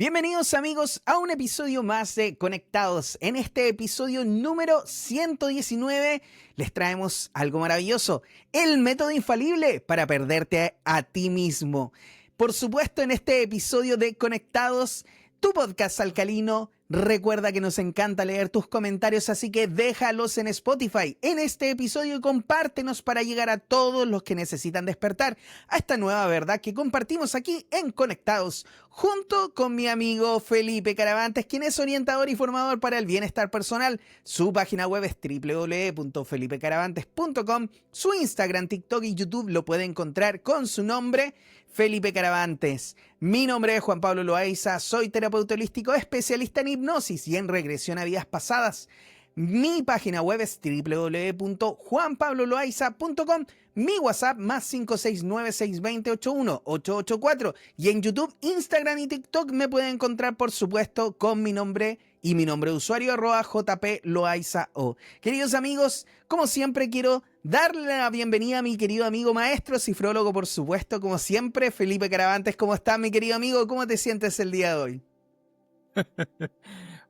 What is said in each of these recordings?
Bienvenidos amigos a un episodio más de Conectados. En este episodio número 119 les traemos algo maravilloso, el método infalible para perderte a ti mismo. Por supuesto, en este episodio de Conectados, tu podcast alcalino, recuerda que nos encanta leer tus comentarios, así que déjalos en Spotify en este episodio y compártenos para llegar a todos los que necesitan despertar a esta nueva verdad que compartimos aquí en Conectados, junto con mi amigo Felipe Caravantes, quien es orientador y formador para el bienestar personal. Su página web es www.felipecaravantes.com, su Instagram, TikTok y YouTube lo puede encontrar con su nombre, Felipe Caravantes. Mi nombre es Juan Pablo Loaiza, soy terapeuta holístico, especialista en hipnosis y en regresión a vidas pasadas. Mi página web es www.juanpabloloaiza.com, mi WhatsApp más 569-620-81884 y en YouTube, Instagram y TikTok me pueden encontrar por supuesto con mi nombre y mi nombre de usuario @jploaizao. Queridos amigos, como siempre quiero darle la bienvenida a mi querido amigo maestro, cifrólogo por supuesto, como siempre, Felipe Caravantes. ¿Cómo estás, mi querido amigo? ¿Cómo te sientes el día de hoy?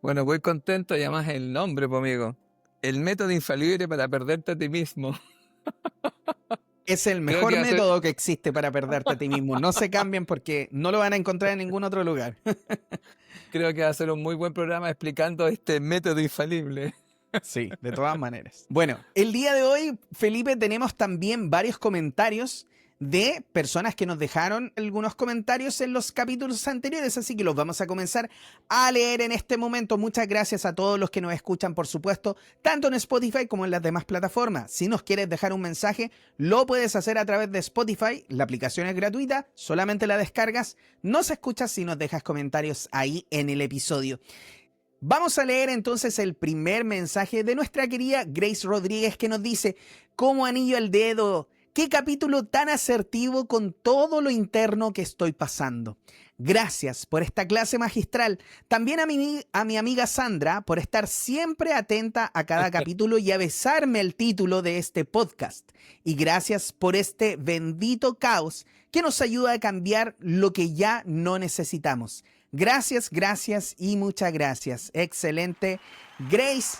Bueno, muy contento y además el nombre, pues, amigo. El método infalible para perderte a ti mismo. Es el Creo mejor que va a ser, método que existe para perderte a ti mismo. No se cambien porque no lo van a encontrar en ningún otro lugar. creo que va a ser un muy buen programa explicando este método infalible. Sí, de todas maneras. Bueno, el día de hoy, Felipe, tenemos también varios comentarios de personas que nos dejaron algunos comentarios en los capítulos anteriores, así que los vamos a comenzar a leer en este momento. Muchas gracias a todos los que nos escuchan, por supuesto, tanto en Spotify como en las demás plataformas. Si nos quieres dejar un mensaje, lo puedes hacer a través de Spotify. La aplicación es gratuita, solamente la descargas, nos escuchas y nos dejas comentarios ahí en el episodio. Vamos a leer entonces el primer mensaje de nuestra querida Grace Rodríguez, que nos dice: como anillo al dedo, qué capítulo tan asertivo con todo lo interno que estoy pasando. Gracias por esta clase magistral. También a mi amiga Sandra por estar siempre atenta a cada capítulo y a besarme el título de este podcast. Y gracias por este bendito caos que nos ayuda a cambiar lo que ya no necesitamos. Gracias, gracias y muchas gracias. Excelente, Grace.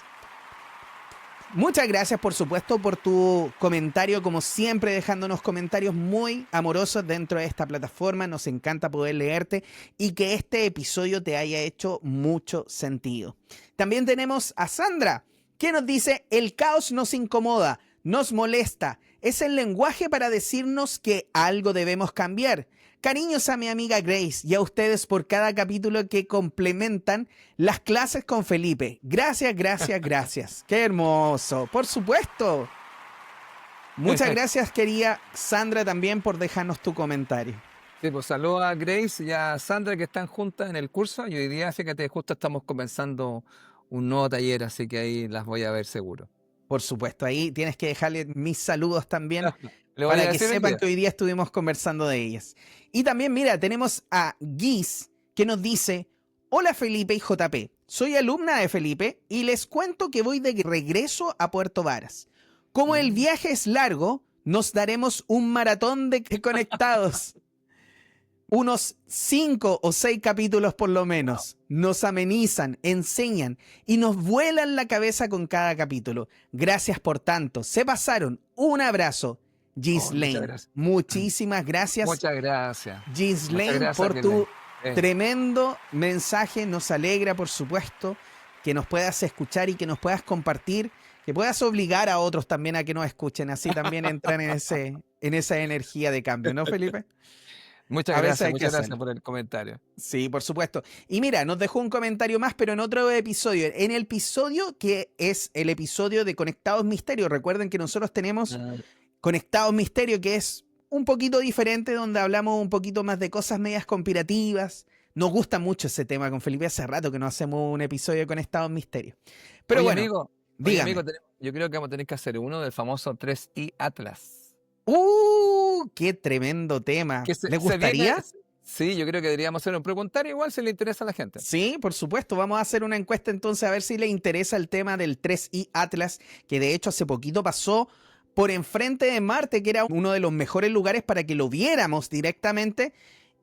Muchas gracias, por supuesto, por tu comentario, como siempre, dejándonos comentarios muy amorosos dentro de esta plataforma. Nos encanta poder leerte y que este episodio te haya hecho mucho sentido. También tenemos a Sandra, que nos dice: el caos nos incomoda, nos molesta. Es el lenguaje para decirnos que algo debemos cambiar. Cariños a mi amiga Grace y a ustedes por cada capítulo que complementan las clases con Felipe. Gracias, gracias, gracias. ¡Qué hermoso! Por supuesto. Muchas gracias, querida Sandra, también por dejarnos tu comentario. Sí, pues saludos a Grace y a Sandra que están juntas en el curso. Y hoy día, fíjate, justo estamos comenzando un nuevo taller, así que ahí las voy a ver seguro. Por supuesto, ahí tienes que dejarle mis saludos también Le voy a para que decir hoy sepan día. que hoy día estuvimos conversando de ellas. Y también, mira, tenemos a Giz, que nos dice: hola Felipe y JP, soy alumna de Felipe y les cuento que voy de regreso a Puerto Varas. Como el viaje es largo, nos daremos un maratón de conectados. Unos 5 o 6 capítulos por lo menos. Nos amenizan, enseñan y nos vuelan la cabeza con cada capítulo. Gracias por tanto. Se pasaron. Un abrazo. Ghislaine. Muchas gracias. Muchísimas gracias. Muchas gracias. Ghislaine, por tu tremendo mensaje. Nos alegra, por supuesto, que nos puedas escuchar y que nos puedas compartir, que puedas obligar a otros también a que nos escuchen. Así también entran en esa energía de cambio, ¿no, Felipe? Muchas gracias por el comentario. Sí, por supuesto. Y mira, nos dejó un comentario más, pero en otro episodio. En el episodio que es el episodio de Conectados Misterio. Recuerden que nosotros tenemos Conectados Misterio, que es un poquito diferente, donde hablamos un poquito más de cosas medias conspirativas. Nos gusta mucho ese tema con Felipe. Hace rato que no hacemos un episodio de Conectados Misterio. Pero Oye, bueno, dígame. dígame. Yo creo que vamos a tener que hacer uno del famoso 3i Atlas. ¡Qué tremendo tema! ¿Le gustaría? Sí, yo creo que deberíamos hacer un preguntario igual si le interesa a la gente. Sí, por supuesto. Vamos a hacer una encuesta entonces a ver si le interesa el tema del 3i Atlas, que de hecho hace poquito pasó por enfrente de Marte, que era uno de los mejores lugares para que lo viéramos directamente.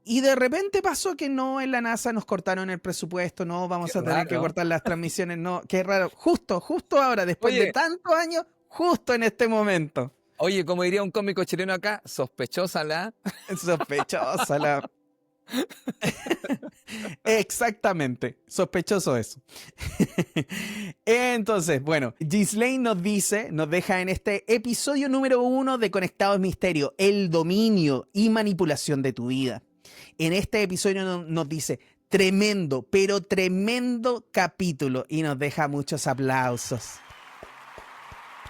Y de repente pasó que no, en la NASA nos cortaron el presupuesto, no, Qué vamos a tener que raro. cortar las transmisiones, no, qué raro. Justo ahora, después de Oye, tantos años, justo en este momento. oye, como diría un cómico chileno acá, sospechosa la. Sospechosa la... Exactamente, sospechoso eso. Entonces, bueno, Ghislaine nos dice, nos deja en este episodio número 1 de Conectados Misterio, el dominio y manipulación de tu vida. En este episodio nos dice, tremendo, pero tremendo capítulo, y nos deja muchos aplausos.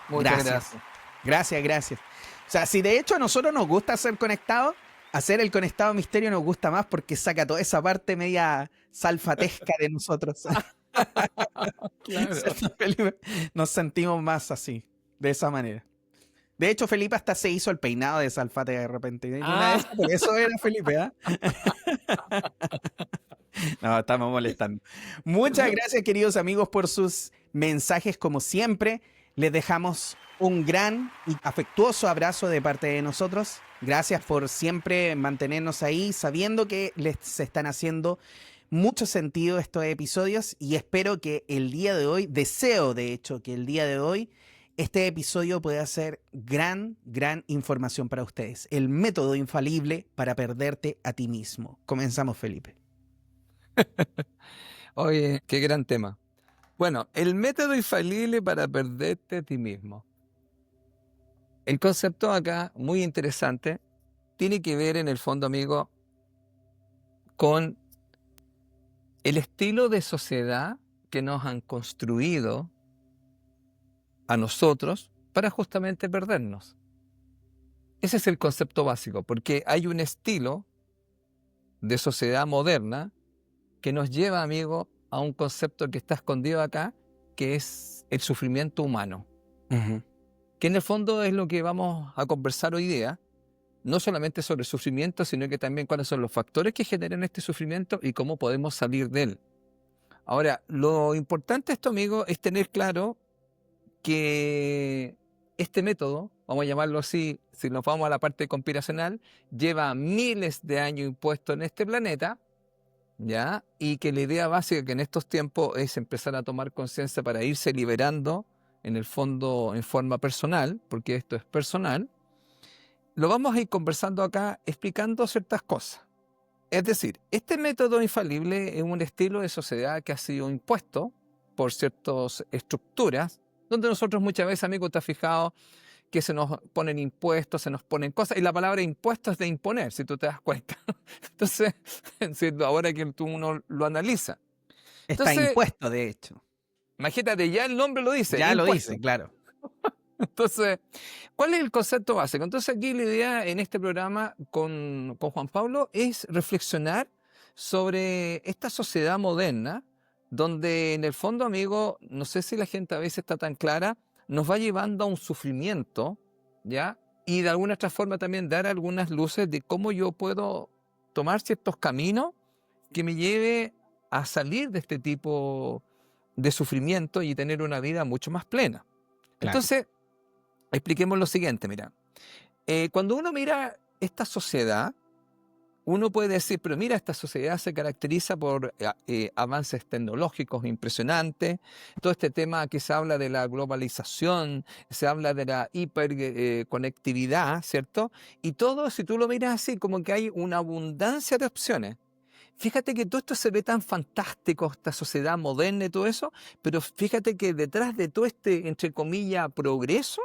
Muchas gracias. Gracias. O sea, si de hecho a nosotros nos gusta ser conectados, hacer el conectado misterio nos gusta más porque saca toda esa parte media salfatesca de nosotros. Claro. ¿Cierto, Felipe? Nos sentimos más así, de esa manera. De hecho, Felipe hasta se hizo el peinado de salfate de repente. Una de esas, por eso era Felipe, ¿ah? No, estamos molestando. Muchas gracias, queridos amigos, por sus mensajes, como siempre. Les dejamos un gran y afectuoso abrazo de parte de nosotros. Gracias por siempre mantenernos ahí, sabiendo que les están haciendo mucho sentido estos episodios, y espero que el día de hoy, deseo de hecho que el día de hoy, este episodio pueda ser gran información para ustedes. El método infalible para perderte a ti mismo. Comenzamos, Felipe. Oye, qué gran tema. Bueno, el método infalible para perderte a ti mismo. El concepto acá, muy interesante, tiene que ver en el fondo, amigo, con el estilo de sociedad que nos han construido a nosotros para justamente perdernos. Ese es el concepto básico, porque hay un estilo de sociedad moderna que nos lleva, amigo, a un concepto que está escondido acá, que es el sufrimiento humano. Que en el fondo es lo que vamos a conversar hoy día, no solamente sobre el sufrimiento, sino que también cuáles son los factores que generan este sufrimiento y cómo podemos salir de él. Ahora, lo importante de esto, amigo, es tener claro que este método, vamos a llamarlo así, si nos vamos a la parte conspiracional, lleva miles de años impuesto en este planeta, ¿ya? Y que la idea básica que en estos tiempos es empezar a tomar conciencia para irse liberando, en el fondo, en forma personal, porque esto es personal, lo vamos a ir conversando acá explicando ciertas cosas. Es decir, este método infalible es un estilo de sociedad que ha sido impuesto por ciertas estructuras, donde nosotros muchas veces, amigo, te has fijado que se nos ponen impuestos, se nos ponen cosas, y la palabra impuesto es de imponer, si tú te das cuenta. Entonces, ahora que uno lo analiza. Está Entonces, impuesto, de hecho. imagínate, ya el nombre lo dice, Ya lo impuesto. dice, claro. Entonces, ¿cuál es el concepto básico? Entonces aquí la idea en este programa con Juan Pablo es reflexionar sobre esta sociedad moderna, donde en el fondo, amigo, no sé si la gente a veces está tan clara, nos va llevando a un sufrimiento, ¿ya? Y de alguna otra forma también dar algunas luces de cómo yo puedo tomar ciertos caminos que me lleve a salir de este tipo de sufrimiento y tener una vida mucho más plena. Claro. Entonces, expliquemos lo siguiente, mira. Cuando uno mira esta sociedad, uno puede decir, pero mira, esta sociedad se caracteriza por avances tecnológicos impresionantes, todo este tema que se habla de la globalización, se habla de la hiperconectividad, ¿cierto? Y todo, si tú lo miras así, como que hay una abundancia de opciones. Fíjate que todo esto se ve tan fantástico, esta sociedad moderna y todo eso, pero fíjate que detrás de todo este, entre comillas, progreso,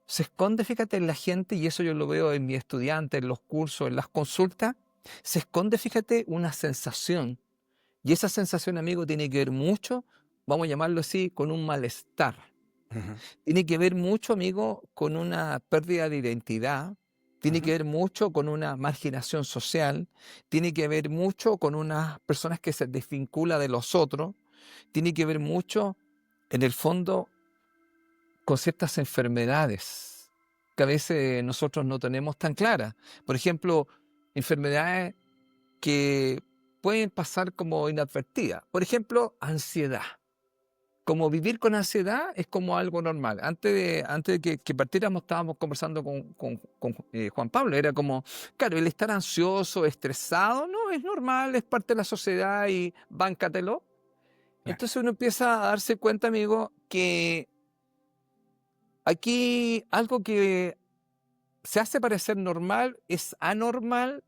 se esconde, fíjate, en la gente, y eso yo lo veo en mis estudiantes, en los cursos, en las consultas, se esconde, fíjate, una sensación. Y esa sensación, amigo, tiene que ver mucho, vamos a llamarlo así, con un malestar. Tiene que ver mucho, amigo, con una pérdida de identidad, tiene que ver mucho con una marginación social, tiene que ver mucho con unas personas que se desvinculan de los otros, tiene que ver mucho, en el fondo, con ciertas enfermedades que a veces nosotros no tenemos tan claras. Por ejemplo, enfermedades que pueden pasar como inadvertidas. Por ejemplo, ansiedad. como vivir con ansiedad es como algo normal. Antes de que partiéramos, estábamos conversando con Juan Pablo. Era como, claro, el estar ansioso, estresado, no, es normal, es parte de la sociedad y báncatelo. Claro. Entonces uno empieza a darse cuenta, amigo, que aquí algo que se hace parecer normal es anormal,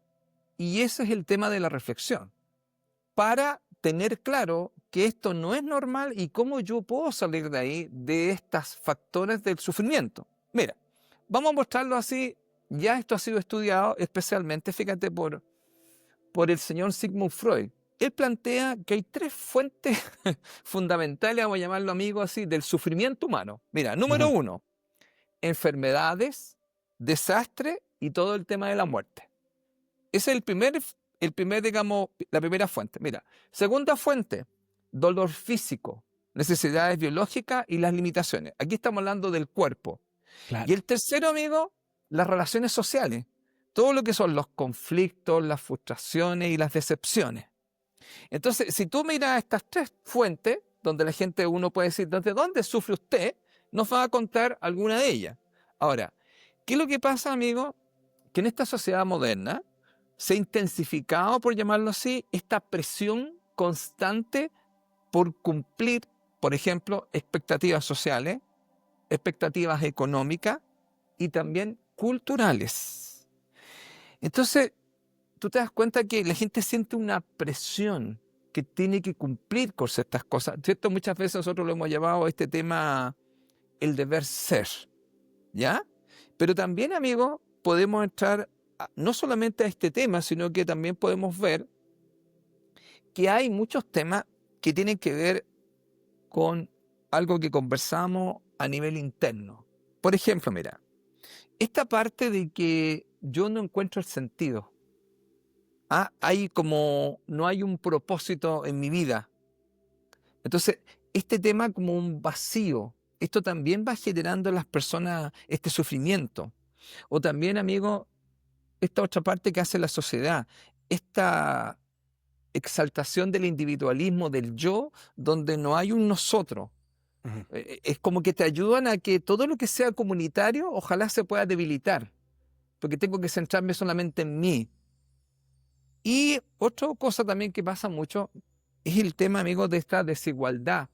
y ese es el tema de la reflexión. Para tener claro que esto no es normal y cómo yo puedo salir de ahí, de estos factores del sufrimiento. Mira, vamos a mostrarlo así. Ya esto ha sido estudiado especialmente, fíjate, por el señor Sigmund Freud. Él plantea que hay 3 fuentes fundamentales, vamos a llamarlo, amigo, así, del sufrimiento humano. Mira, número 1, enfermedades, desastre y todo el tema de la muerte. Ese es el primer, digamos, la primera fuente. Mira, segunda fuente, dolor físico, necesidades biológicas y las limitaciones. Aquí estamos hablando del cuerpo. Claro. Y el tercero, amigo, las relaciones sociales. Todo lo que son los conflictos, las frustraciones y las decepciones. Entonces, si tú miras estas 3 fuentes, donde la gente, uno puede decir, ¿desde dónde sufre usted? Nos va a contar alguna de ellas. Ahora, ¿qué es lo que pasa, amigo? Que en esta sociedad moderna se ha intensificado, por llamarlo así, esta presión constante por cumplir, por ejemplo, expectativas sociales, expectativas económicas y también culturales. Entonces, tú te das cuenta que la gente siente una presión que tiene que cumplir con ciertas cosas, ¿cierto? Muchas veces nosotros lo hemos llamado a este tema el deber ser, ¿ya? Pero también, amigo, podemos entrar no solamente a este tema, sino que también podemos ver que hay muchos temas que tienen que ver con algo que conversamos a nivel interno. Por ejemplo, mira, esta parte de que yo no encuentro el sentido. Hay como, no hay un propósito en mi vida. Entonces, este tema como un vacío, esto también va generando en las personas este sufrimiento. O también, amigo, esta otra parte que hace la sociedad, esta exaltación del individualismo, del yo, donde no hay un nosotros. Es como que te ayudan a que todo lo que sea comunitario, ojalá se pueda debilitar, porque tengo que centrarme solamente en mí. Y otra cosa también que pasa mucho es el tema, amigo, de esta desigualdad,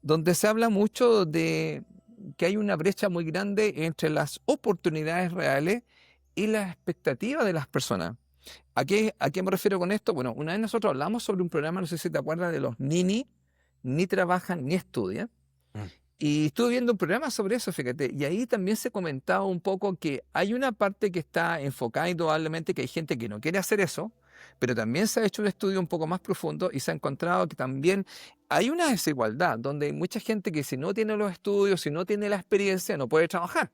donde se habla mucho de que hay una brecha muy grande entre las oportunidades reales y las expectativas de las personas. ¿A qué me refiero con esto? Bueno, una vez nosotros hablamos sobre un programa, no sé si te acuerdas, de los ni trabajan ni estudian. Y estuve viendo un programa sobre eso, fíjate, y ahí también se comentaba un poco que hay una parte que está enfocada indudablemente que hay gente que no quiere hacer eso, pero también se ha hecho un estudio un poco más profundo y se ha encontrado que también hay una desigualdad, donde hay mucha gente que si no tiene los estudios, si no tiene la experiencia, no puede trabajar.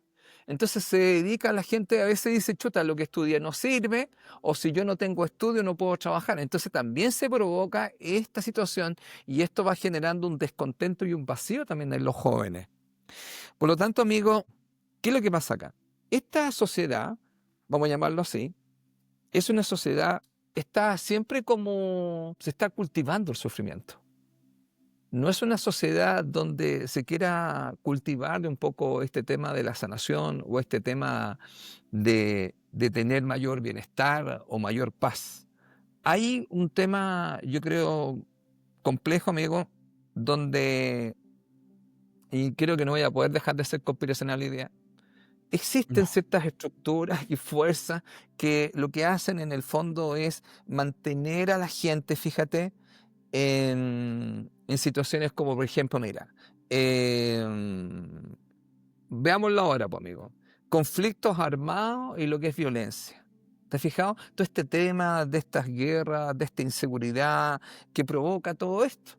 Entonces se dedica a la gente, a veces dice, chuta, lo que estudia no sirve, o si yo no tengo estudio no puedo trabajar. Entonces también se provoca esta situación y esto va generando un descontento y un vacío también en los jóvenes. Por lo tanto, amigo, ¿qué es lo que pasa acá? Esta sociedad, vamos a llamarlo así, es una sociedad, está siempre como se está cultivando el sufrimiento. No es una sociedad donde se quiera cultivar un poco este tema de la sanación o este tema de tener mayor bienestar o mayor paz. Hay un tema, yo creo, complejo, amigo, donde, y creo que no voy a poder dejar de ser conspiracional hoy día, existen No. ciertas estructuras y fuerzas que lo que hacen en el fondo es mantener a la gente, fíjate, en situaciones como, por ejemplo, mira, veámoslo ahora, pues, amigo. Conflictos armados y lo que es violencia. ¿Te has fijado? Todo este tema de estas guerras, de esta inseguridad que provoca todo esto.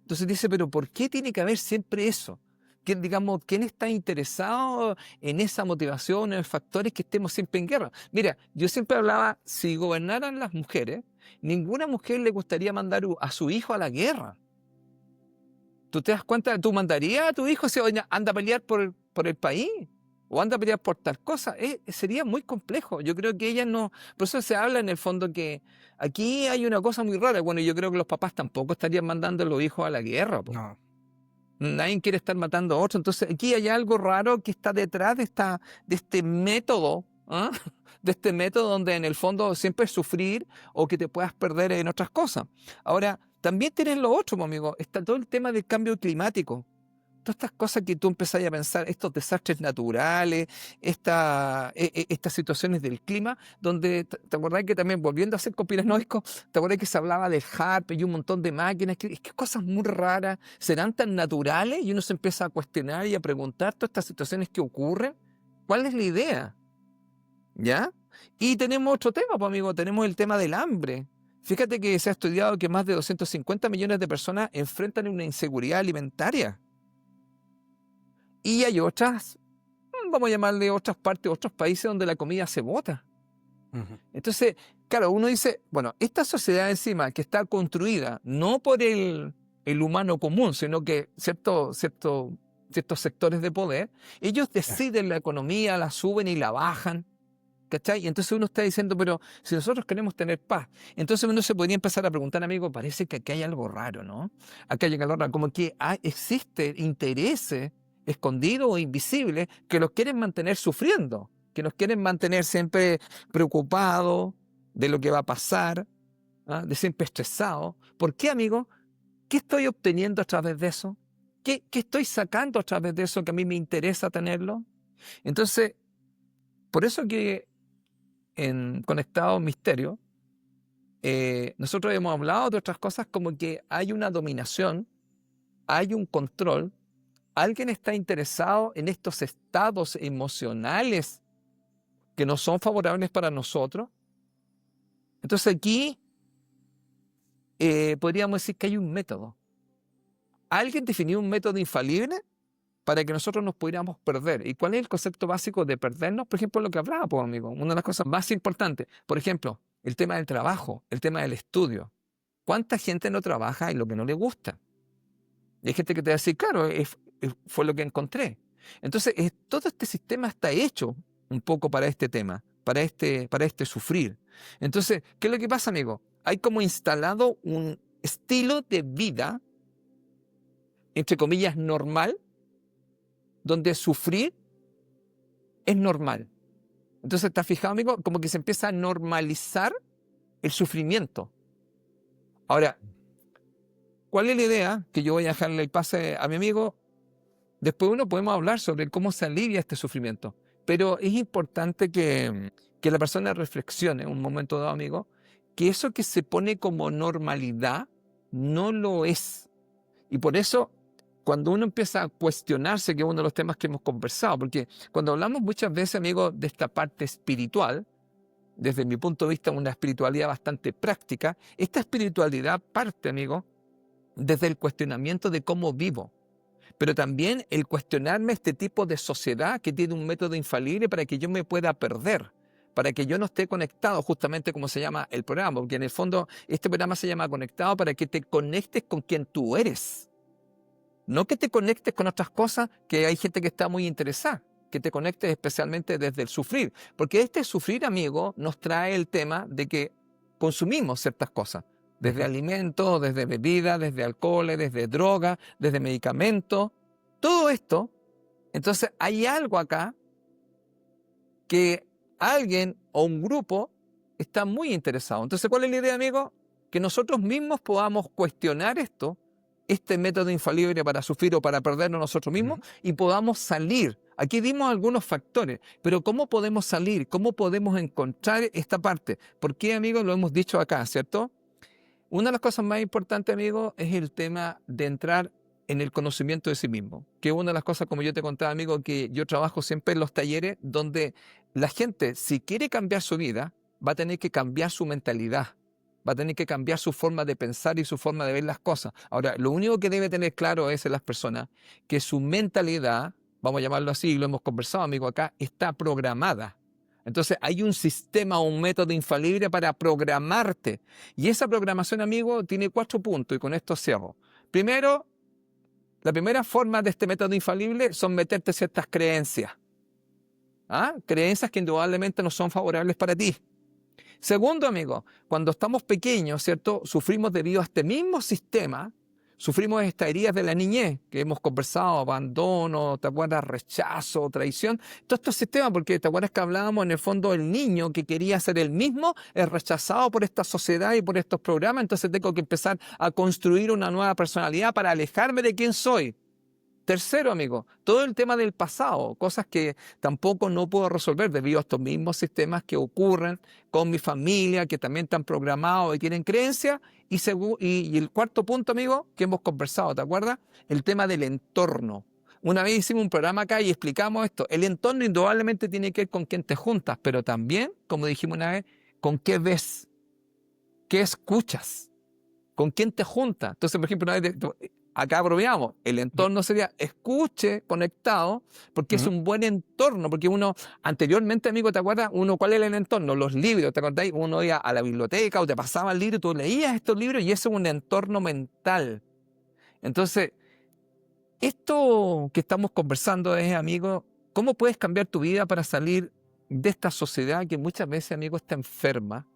Entonces dice, pero ¿por qué tiene que haber siempre eso? Digamos, ¿quién está interesado en esa motivación, en factores que estemos siempre en guerra? Mira, yo siempre hablaba, si gobernaran las mujeres, ninguna mujer le gustaría mandar a su hijo a la guerra. ¿Tú te das cuenta? ¿Tú mandarías a tu hijo si anda a pelear por el país? ¿O anda a pelear por tal cosa? Sería muy complejo. Yo creo que ellas no... Por eso se habla en el fondo que aquí hay una cosa muy rara. Bueno, yo creo que los papás tampoco estarían mandando a los hijos a la guerra, po. No. Nadie quiere estar matando a otro. Entonces aquí hay algo raro que está detrás de este método, ¿ah? De este método donde en el fondo siempre es sufrir o que te puedas perder en otras cosas. Ahora, también tienes lo otro, amigo. Está todo el tema del cambio climático. Todas estas cosas que tú empezás a pensar, estos desastres naturales, estas situaciones del clima, donde, ¿te acordás que también, volviendo a ser conspiranoico, te acordás que se hablaba del HARP y un montón de máquinas, que cosas muy raras, serán tan naturales? Y uno se empieza a cuestionar y a preguntar todas estas situaciones que ocurren, ¿cuál es la idea? ¿Ya? Y tenemos otro tema, pues, amigo, tenemos el tema del hambre. Fíjate que se ha estudiado que más de 250 millones de personas enfrentan una inseguridad alimentaria. Y hay otras, vamos a llamarle otras partes, otros países donde la comida se bota. Entonces, claro, uno dice, bueno, esta sociedad encima que está construida no por el humano común, sino que ciertos sectores de poder, ellos deciden la economía, la suben y la bajan. ¿Cachai? Y entonces uno está diciendo, pero si nosotros queremos tener paz, entonces uno se podría empezar a preguntar, amigo, parece que aquí hay algo raro, ¿no? Aquí hay algo raro, como que existe intereses escondidos o invisibles que los quieren mantener sufriendo, que nos quieren mantener siempre preocupados de lo que va a pasar, ¿ah? De siempre estresados. ¿Por qué, amigo? ¿Qué estoy obteniendo a través de eso? ¿Qué estoy sacando a través de eso que a mí me interesa tenerlo? Entonces, por eso que en Conectado Misterio, nosotros hemos hablado de otras cosas como que hay una dominación, hay un control, alguien está interesado en estos estados emocionales que no son favorables para nosotros. Entonces aquí podríamos decir que hay un método. Alguien definió un método infalible para que nosotros nos pudiéramos perder. ¿Y cuál es el concepto básico de perdernos? Por ejemplo, lo que hablaba, pues, amigo, una de las cosas más importantes. Por ejemplo, el tema del trabajo, el tema del estudio. ¿Cuánta gente no trabaja en lo que no le gusta? Y hay gente que te va a decir, claro, fue lo que encontré. Entonces, todo este sistema está hecho un poco para este tema, para este sufrir. Entonces, ¿qué es lo que pasa, amigo? Hay como instalado un estilo de vida, entre comillas, normal, donde sufrir es normal. Entonces, ¿estás fijado, amigo? Como que se empieza a normalizar el sufrimiento. Ahora, ¿cuál es la idea? Que yo voy a dejarle el pase a mi amigo. Después podemos hablar sobre cómo se alivia este sufrimiento. Pero es importante que la persona reflexione en un momento dado, amigo, que eso que se pone como normalidad no lo es. Y por eso, cuando uno empieza a cuestionarse, que es uno de los temas que hemos conversado, porque cuando hablamos muchas veces, amigo, de esta parte espiritual, desde mi punto de vista, una espiritualidad bastante práctica, esta espiritualidad parte, amigo, desde el cuestionamiento de cómo vivo, pero también el cuestionarme este tipo de sociedad que tiene un método infalible para que yo me pueda perder, para que yo no esté conectado, justamente como se llama el programa, porque en el fondo este programa se llama Conectado para que te conectes con quien tú eres. No que te conectes con otras cosas que hay gente que está muy interesada, que te conectes especialmente desde el sufrir. Porque este sufrir, amigo, nos trae el tema de que consumimos ciertas cosas, desde alimentos, desde bebidas, desde alcoholes, desde drogas, desde medicamentos, todo esto. Entonces hay algo acá que alguien o un grupo está muy interesado. Entonces, ¿cuál es la idea, amigo? Que nosotros mismos podamos cuestionar este método infalible para sufrir o para perdernos nosotros mismos y podamos salir. Aquí dimos algunos factores, pero ¿cómo podemos salir? ¿Cómo podemos encontrar esta parte? Porque, amigos, lo hemos dicho acá, ¿cierto? Una de las cosas más importantes, amigo, es el tema de entrar en el conocimiento de sí mismo. Que una de las cosas, como yo te contaba, amigo, que yo trabajo siempre en los talleres donde la gente, si quiere cambiar su vida, va a tener que cambiar su mentalidad. Va a tener que cambiar su forma de pensar y su forma de ver las cosas. Ahora, lo único que debe tener claro es en las personas que su mentalidad, vamos a llamarlo así, y lo hemos conversado, amigo, acá, está programada. Entonces, hay un sistema, un método infalible para programarte. Y esa programación, amigo, tiene 4 puntos, y con esto cierro. Primero, la primera forma de este método infalible son meterte ciertas creencias. Creencias que indudablemente no son favorables para ti. Segundo, amigo, cuando estamos pequeños, ¿cierto? Sufrimos debido a este mismo sistema sufrimos estas heridas de la niñez que hemos conversado, abandono, ¿te acuerdas? Rechazo, traición, todos estos sistemas, porque te acuerdas que hablábamos en el fondo del niño que quería ser el mismo, es rechazado por esta sociedad y por estos programas, entonces tengo que empezar a construir una nueva personalidad para alejarme de quién soy. Tercero, amigo, todo el tema del pasado, cosas que tampoco no puedo resolver debido a estos mismos sistemas que ocurren con mi familia, que también están programados y tienen creencias. Y el cuarto punto, amigo, que hemos conversado, ¿te acuerdas? El tema del entorno. Una vez hicimos un programa acá y explicamos esto. El entorno indudablemente tiene que ver con quién te juntas, pero también, como dijimos una vez, con qué ves, qué escuchas, con quién te juntas. Entonces, por ejemplo, una vez acá bromeamos, el entorno sería escuche conectado, porque es un buen entorno, porque uno, anteriormente, amigo, ¿te acuerdas? ¿Cuál era el entorno? Los libros, ¿te acordáis? Uno iba a la biblioteca o te pasaba el libro y tú leías estos libros y ese es un entorno mental. Entonces, esto que estamos conversando es, amigo, ¿cómo puedes cambiar tu vida para salir de esta sociedad que muchas veces, amigo, está enferma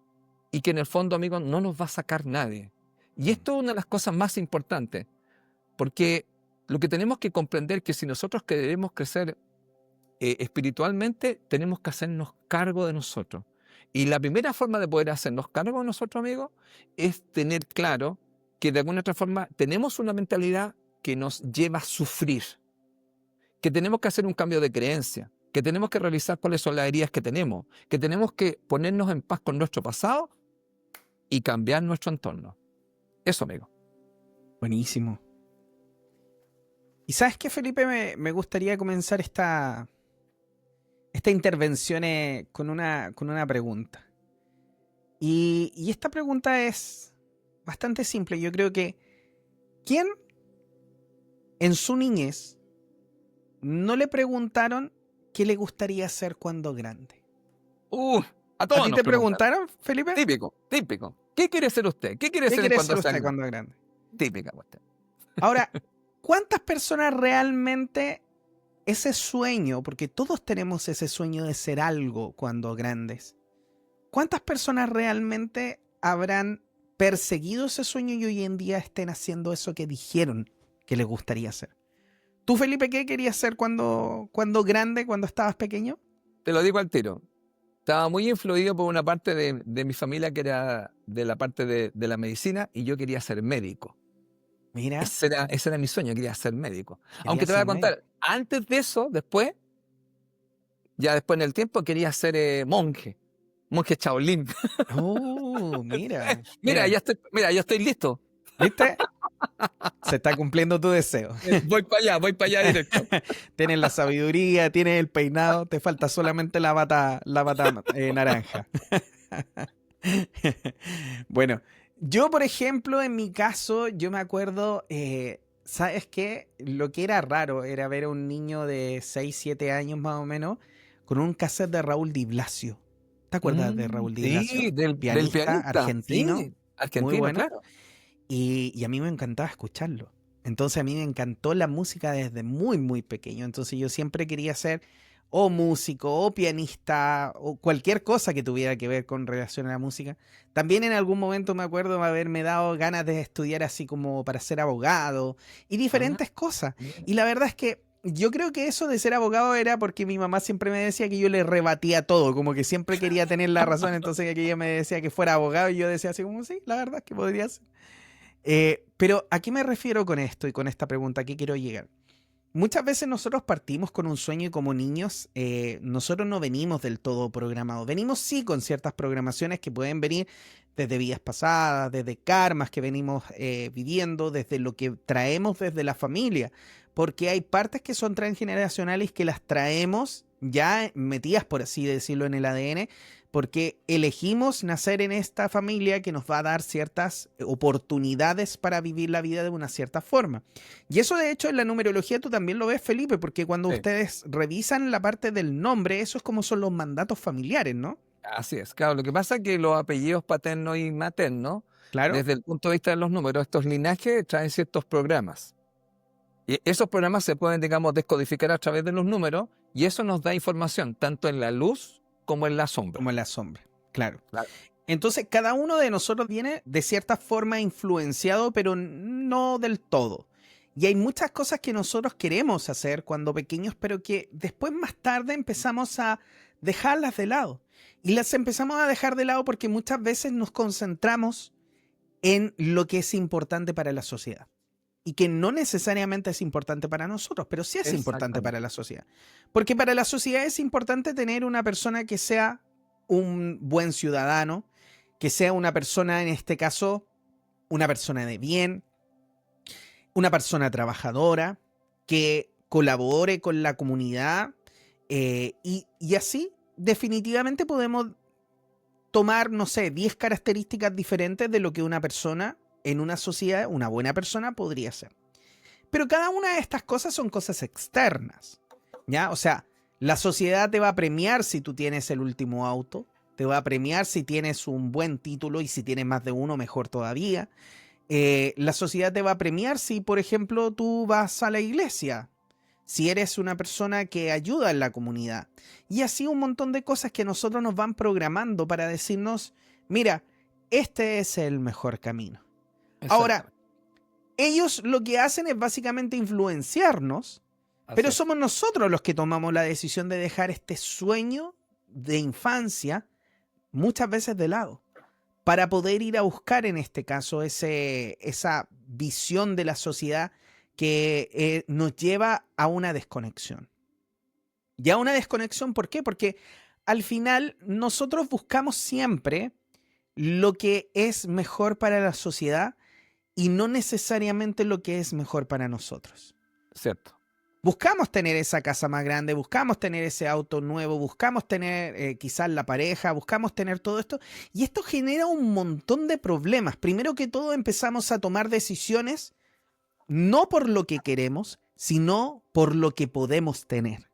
y que en el fondo, amigo, no nos va a sacar nadie? Y esto es una de las cosas más importantes. Porque lo que tenemos que comprender es que si nosotros queremos crecer espiritualmente, tenemos que hacernos cargo de nosotros. Y la primera forma de poder hacernos cargo de nosotros, amigos, es tener claro que de alguna otra forma tenemos una mentalidad que nos lleva a sufrir, que tenemos que hacer un cambio de creencia, que tenemos que revisar cuáles son las heridas que tenemos, que tenemos que ponernos en paz con nuestro pasado y cambiar nuestro entorno. Eso, amigo. Buenísimo. ¿Y sabes qué, Felipe? Me gustaría comenzar esta intervención con una pregunta. Y esta pregunta es bastante simple. Yo creo que ¿quién en su niñez no le preguntaron qué le gustaría ser cuando grande? A todos ¿A ti nos te preguntaron, Felipe? Típico. ¿Qué quiere ser usted? ¿Qué quiere ser cuando sea grande? Cuando grande? Típica cuestión. Ahora, ¿cuántas personas realmente ese sueño, porque todos tenemos ese sueño de ser algo cuando grandes, ¿cuántas personas realmente habrán perseguido ese sueño y hoy en día estén haciendo eso que dijeron que les gustaría hacer? ¿Tú, Felipe, qué querías ser cuando grande, cuando estabas pequeño? Te lo digo al tiro. Estaba muy influido por una parte de mi familia que era de la parte de la medicina y yo quería ser médico. Mira. Ese era mi sueño, quería ser médico. Aunque te voy a contar, antes de eso, después en el tiempo quería ser monje Shaolin. Oh, mira. Mira, ya estoy listo. ¿Viste? Se está cumpliendo tu deseo. Voy para allá directo. Tienes la sabiduría, tienes el peinado, te falta solamente la bata naranja. Bueno, yo, por ejemplo, en mi caso, yo me acuerdo, ¿sabes qué? Lo que era raro era ver a un niño de 6, 7 años más o menos con un cassette de Raúl Di Blasio. ¿Te acuerdas de Raúl Di Blasio? Sí, del pianista argentino. Sí, argentino, muy bueno. Claro. Y a mí me encantaba escucharlo. Entonces a mí me encantó la música desde muy, muy pequeño. Entonces yo siempre quería ser o músico o pianista o cualquier cosa que tuviera que ver con relación a la música. También en algún momento me acuerdo de haberme dado ganas de estudiar así como para ser abogado y diferentes cosas. Y la verdad es que yo creo que eso de ser abogado era porque mi mamá siempre me decía que yo le rebatía todo, como que siempre quería tener la razón. Entonces que ella me decía que fuera abogado y yo decía así como, sí, la verdad es que podría ser. Pero ¿a qué me refiero con esto y con esta pregunta? ¿A qué quiero llegar? Muchas veces nosotros partimos con un sueño y como niños nosotros no venimos del todo programados. Venimos sí con ciertas programaciones que pueden venir desde vidas pasadas, desde karmas que venimos viviendo, desde lo que traemos desde la familia. Porque hay partes que son transgeneracionales que las traemos ya metidas, por así decirlo, en el ADN, porque elegimos nacer en esta familia que nos va a dar ciertas oportunidades para vivir la vida de una cierta forma. Y eso, de hecho, en la numerología tú también lo ves, Felipe, porque cuando ustedes revisan la parte del nombre, eso es como son los mandatos familiares, ¿no? Así es, claro. Lo que pasa es que los apellidos paternos y maternos, Claro. desde el punto de vista de los números, estos linajes traen ciertos programas. Y esos programas se pueden, digamos, descodificar a través de los números y eso nos da información, tanto en la luz como en la sombra. Como en la sombra, claro. Claro. Entonces, cada uno de nosotros viene de cierta forma influenciado, pero no no del todo. Y hay muchas cosas que nosotros queremos hacer cuando pequeños, pero que después más tarde empezamos a dejarlas de lado. Y las empezamos a dejar de lado porque muchas veces nos concentramos en lo que es importante para la sociedad. Y que no necesariamente es importante para nosotros, pero sí es importante para la sociedad. Porque para la sociedad es importante tener una persona que sea un buen ciudadano, que sea una persona, en este caso, una persona de bien, una persona trabajadora, que colabore con la comunidad y así definitivamente podemos tomar, no sé, 10 características diferentes de lo que una persona en una sociedad, una buena persona podría ser. Pero cada una de estas cosas son cosas externas, ¿ya? O sea, la sociedad te va a premiar si tú tienes el último auto, te va a premiar si tienes un buen título y si tienes más de uno, mejor todavía. La sociedad te va a premiar si, por ejemplo, tú vas a la iglesia, si eres una persona que ayuda en la comunidad. Y así un montón de cosas que nosotros nos van programando para decirnos, mira, este es el mejor camino. Ahora, ellos lo que hacen es básicamente influenciarnos, pero somos nosotros los que tomamos la decisión de dejar este sueño de infancia muchas veces de lado, para poder ir a buscar en este caso esa visión de la sociedad que nos lleva a una desconexión. Y a una desconexión, ¿por qué? Porque al final nosotros buscamos siempre lo que es mejor para la sociedad y no necesariamente lo que es mejor para nosotros. Cierto. Buscamos tener esa casa más grande, buscamos tener ese auto nuevo, buscamos tener quizás la pareja, buscamos tener todo esto. Y esto genera un montón de problemas. Primero que todo empezamos a tomar decisiones no por lo que queremos, sino por lo que podemos tener.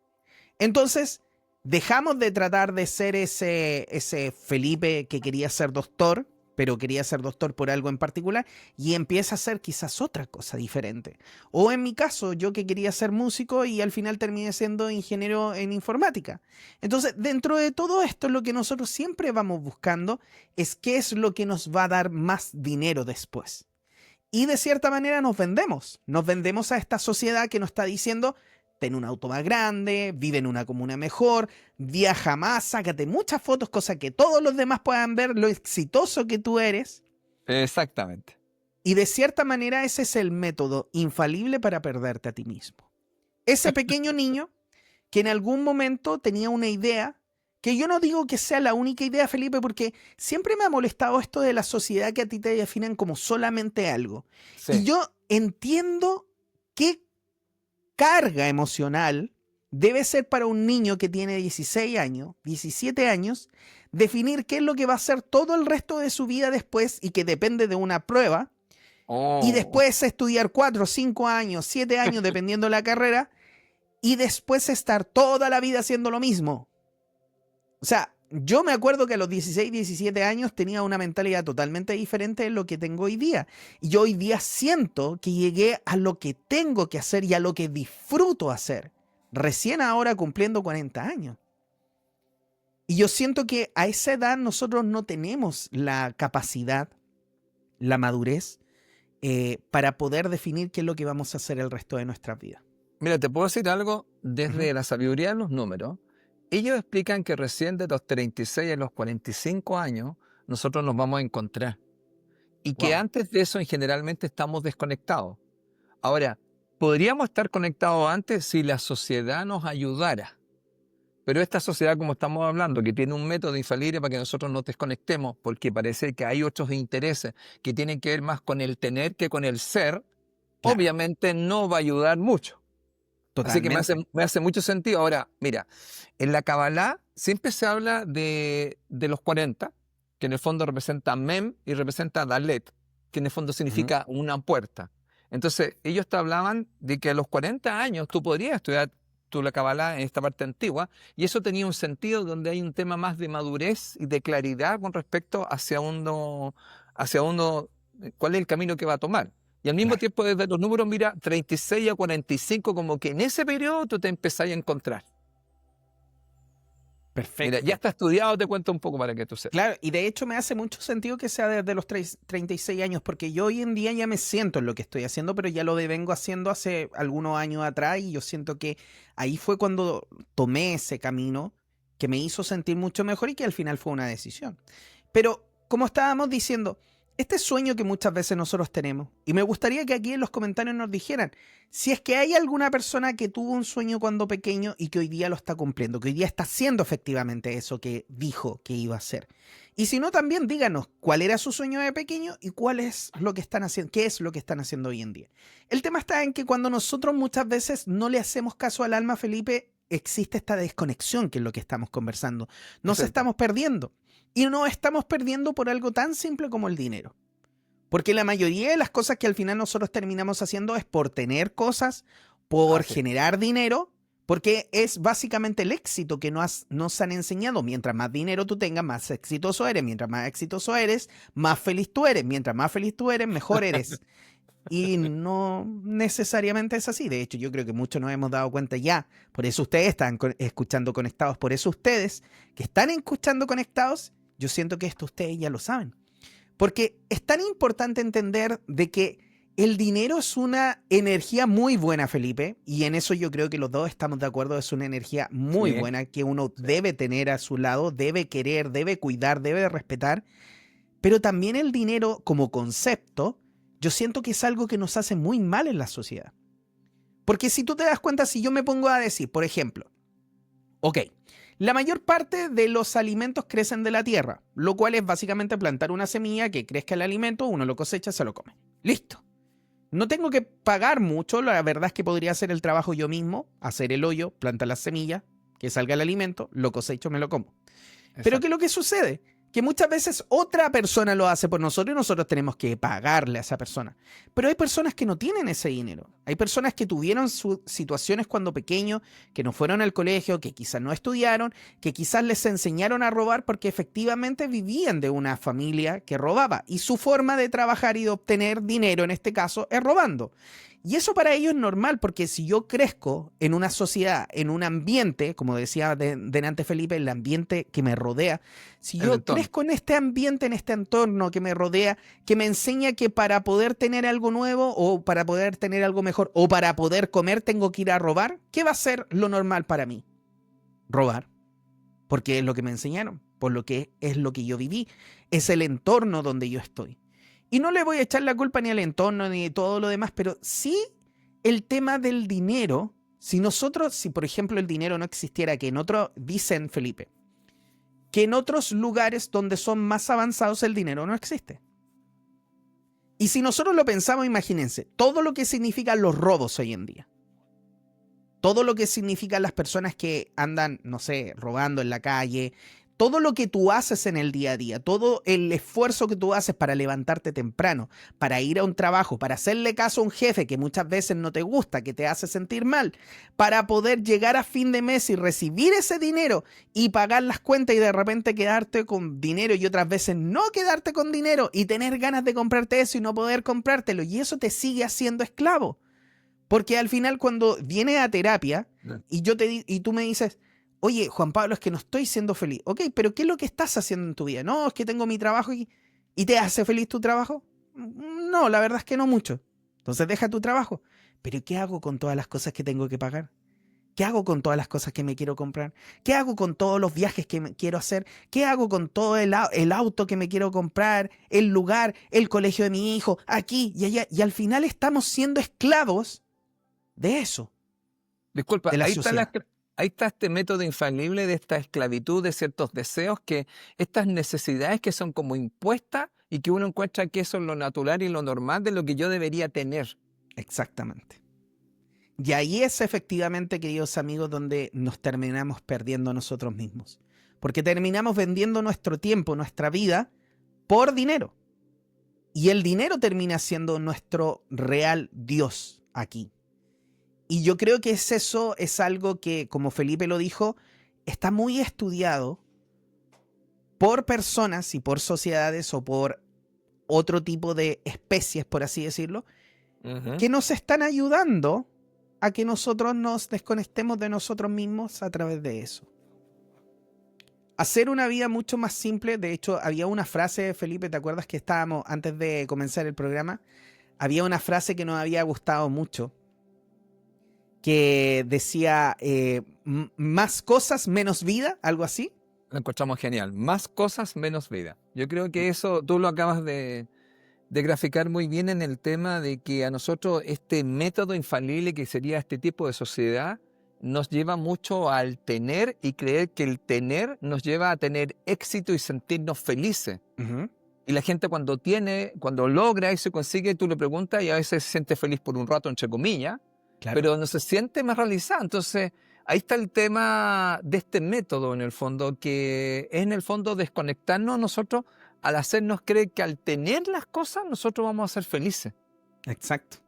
Entonces, dejamos de tratar de ser ese Felipe que quería ser doctor, pero quería ser doctor por algo en particular, y empieza a ser quizás otra cosa diferente. O en mi caso, yo que quería ser músico y al final terminé siendo ingeniero en informática. Entonces, dentro de todo esto, lo que nosotros siempre vamos buscando es qué es lo que nos va a dar más dinero después. Y de cierta manera nos vendemos a esta sociedad que nos está diciendo, ten un auto más grande, vive en una comuna mejor, viaja más, sácate muchas fotos, cosa que todos los demás puedan ver lo exitoso que tú eres. Exactamente. Y de cierta manera ese es el método infalible para perderte a ti mismo. Ese pequeño niño que en algún momento tenía una idea, que yo no digo que sea la única idea, Felipe, porque siempre me ha molestado esto de la sociedad que a ti te definen como solamente algo. Sí. Y yo entiendo qué carga emocional debe ser para un niño que tiene 16 años, 17 años, definir qué es lo que va a hacer todo el resto de su vida después y que depende de una prueba, y después estudiar 4, 5 años, 7 años, dependiendo de la carrera, y después estar toda la vida haciendo lo mismo. O sea, yo me acuerdo que a los 16, 17 años tenía una mentalidad totalmente diferente de lo que tengo hoy día. Y yo hoy día siento que llegué a lo que tengo que hacer y a lo que disfruto hacer. Recién ahora cumpliendo 40 años. Y yo siento que a esa edad nosotros no tenemos la capacidad, la madurez, para poder definir qué es lo que vamos a hacer el resto de nuestras vidas. Mira, te puedo decir algo desde la sabiduría de los números. Ellos explican que recién de los 36 a los 45 años nosotros nos vamos a encontrar. Y que antes de eso generalmente estamos desconectados. Ahora, podríamos estar conectados antes si la sociedad nos ayudara. Pero esta sociedad, como estamos hablando, que tiene un método infalible para que nosotros nos desconectemos, porque parece que hay otros intereses que tienen que ver más con el tener que con el ser, Claro. obviamente no va a ayudar mucho. Totalmente. Así que me hace mucho sentido. Ahora, mira, en la Kabbalah siempre se habla de los 40, que en el fondo representa Mem y representa Dalet, que en el fondo significa una puerta. Entonces, ellos te hablaban de que a los 40 años tú podrías estudiar la Kabbalah en esta parte antigua, y eso tenía un sentido donde hay un tema más de madurez y de claridad con respecto hacia uno, cuál es el camino que va a tomar. Y al mismo tiempo, desde los números, mira, 36 a 45, como que en ese periodo tú te empezás a encontrar. Perfecto. Mira, ya está estudiado, te cuento un poco para que tú sepas. Claro, y de hecho me hace mucho sentido que sea desde los 36 años, porque yo hoy en día ya me siento en lo que estoy haciendo, pero ya lo vengo haciendo hace algunos años atrás y yo siento que ahí fue cuando tomé ese camino que me hizo sentir mucho mejor y que al final fue una decisión. Pero como estábamos diciendo, este sueño que muchas veces nosotros tenemos, y me gustaría que aquí en los comentarios nos dijeran si es que hay alguna persona que tuvo un sueño cuando pequeño y que hoy día lo está cumpliendo, que hoy día está haciendo efectivamente eso que dijo que iba a hacer. Y si no, también díganos cuál era su sueño de pequeño y cuál es lo que están haciendo, qué es lo que están haciendo hoy en día. El tema está en que cuando nosotros muchas veces no le hacemos caso al alma, Felipe, existe esta desconexión, que es lo que estamos conversando. Nos Exacto. estamos perdiendo. Y no estamos perdiendo por algo tan simple como el dinero. Porque la mayoría de las cosas que al final nosotros terminamos haciendo es por tener cosas, por Sí. generar dinero, porque es básicamente el éxito que nos han enseñado. Mientras más dinero tú tengas, más exitoso eres. Mientras más exitoso eres, más feliz tú eres. Mientras más feliz tú eres, mejor eres. Y no necesariamente es así. De hecho, yo creo que muchos nos hemos dado cuenta ya. Por eso ustedes están escuchando conectados. Por eso ustedes que están escuchando conectados, yo siento que esto ustedes ya lo saben. Porque es tan importante entender de que el dinero es una energía muy buena, Felipe. Y en eso yo creo que los dos estamos de acuerdo. Es una energía muy Sí. buena que uno Sí. debe tener a su lado, debe querer, debe cuidar, debe respetar. Pero también el dinero como concepto, yo siento que es algo que nos hace muy mal en la sociedad. Porque si tú te das cuenta, si yo me pongo a decir, por ejemplo, ok, la mayor parte de los alimentos crecen de la tierra, lo cual es básicamente plantar una semilla que crezca el alimento, uno lo cosecha, se lo come. Listo. No tengo que pagar mucho, la verdad es que podría hacer el trabajo yo mismo, hacer el hoyo, plantar la semilla, que salga el alimento, lo cosecho, me lo como. Pero ¿qué es lo que sucede? Que muchas veces otra persona lo hace por nosotros y nosotros tenemos que pagarle a esa persona. Pero hay personas que no tienen ese dinero. Hay personas que tuvieron sus situaciones cuando pequeños, que no fueron al colegio, que quizás no estudiaron, que quizás les enseñaron a robar porque efectivamente vivían de una familia que robaba. Y su forma de trabajar y de obtener dinero, en este caso, es robando. Y eso para ellos es normal, porque si yo crezco en una sociedad, en un ambiente, como decía delante Felipe, el ambiente que me rodea, si El yo entorno. crezco en este ambiente, en este entorno que me rodea, que me enseña que para poder tener algo nuevo o para poder tener algo mejor o para poder comer tengo que ir a robar, ¿qué va a ser lo normal para mí? Robar. Porque es lo que me enseñaron, por lo que es lo que yo viví, es el entorno donde yo estoy. Y no le voy a echar la culpa ni al entorno ni de todo lo demás, pero sí el tema del dinero. Si por ejemplo el dinero no existiera, que en otro, dicen Felipe, que en otros lugares donde son más avanzados el dinero no existe. Y si nosotros lo pensamos, imagínense, todo lo que significan los robos hoy en día. Todo lo que significan las personas que andan, no sé, robando en la calle, todo lo que tú haces en el día a día, todo el esfuerzo que tú haces para levantarte temprano, para ir a un trabajo, para hacerle caso a un jefe que muchas veces no te gusta, que te hace sentir mal, para poder llegar a fin de mes y recibir ese dinero y pagar las cuentas y de repente quedarte con dinero y otras veces no quedarte con dinero y tener ganas de comprarte eso y no poder comprártelo, y eso te sigue haciendo esclavo. Porque al final cuando vienes a terapia y tú me dices, oye, Juan Pablo, es que no estoy siendo feliz. Ok, pero ¿qué es lo que estás haciendo en tu vida? No, es que tengo mi trabajo y ¿te hace feliz tu trabajo? No, la verdad es que no mucho. Entonces deja tu trabajo. Pero ¿qué hago con todas las cosas que tengo que pagar? ¿Qué hago con todas las cosas que me quiero comprar? ¿Qué hago con todos los viajes que quiero hacer? ¿Qué hago con todo el auto que me quiero comprar? El lugar, el colegio de mi hijo, aquí y allá. Y al final estamos siendo esclavos de eso, Disculpa, de la ahí está, sociedad. ahí está este método infalible de esta esclavitud, de ciertos deseos, estas necesidades que son como impuestas y que uno encuentra que eso es lo natural y lo normal de lo que yo debería tener. Exactamente. Y ahí es efectivamente, queridos amigos, donde nos terminamos perdiendo nosotros mismos. Porque terminamos vendiendo nuestro tiempo, nuestra vida, por dinero. Y el dinero termina siendo nuestro real Dios aquí. Y yo creo que eso es algo que, como Felipe lo dijo, está muy estudiado por personas y por sociedades o por otro tipo de especies, por así decirlo, que nos están ayudando a que nosotros nos desconectemos de nosotros mismos a través de eso. hacer una vida mucho más simple. De hecho, había una frase, Felipe, ¿te acuerdas que estábamos, antes de comenzar el programa, había una frase que nos había gustado mucho, que decía, más cosas, menos vida, algo así? Lo encontramos genial. Más cosas, menos vida. Yo creo que eso tú lo acabas de graficar muy bien en el tema de que a nosotros este método infalible que sería este tipo de sociedad nos lleva mucho al tener y creer que el tener nos lleva a tener éxito y sentirnos felices. Ujú. Y la gente cuando tiene, cuando logra y se consigue, tú le preguntas y a veces se siente feliz por un rato, entre comillas, Claro. pero no se siente más realizado. Entonces, ahí está el tema de este método en el fondo, que es en el fondo desconectarnos nosotros al hacernos creer que al tener las cosas nosotros vamos a ser felices. Exacto.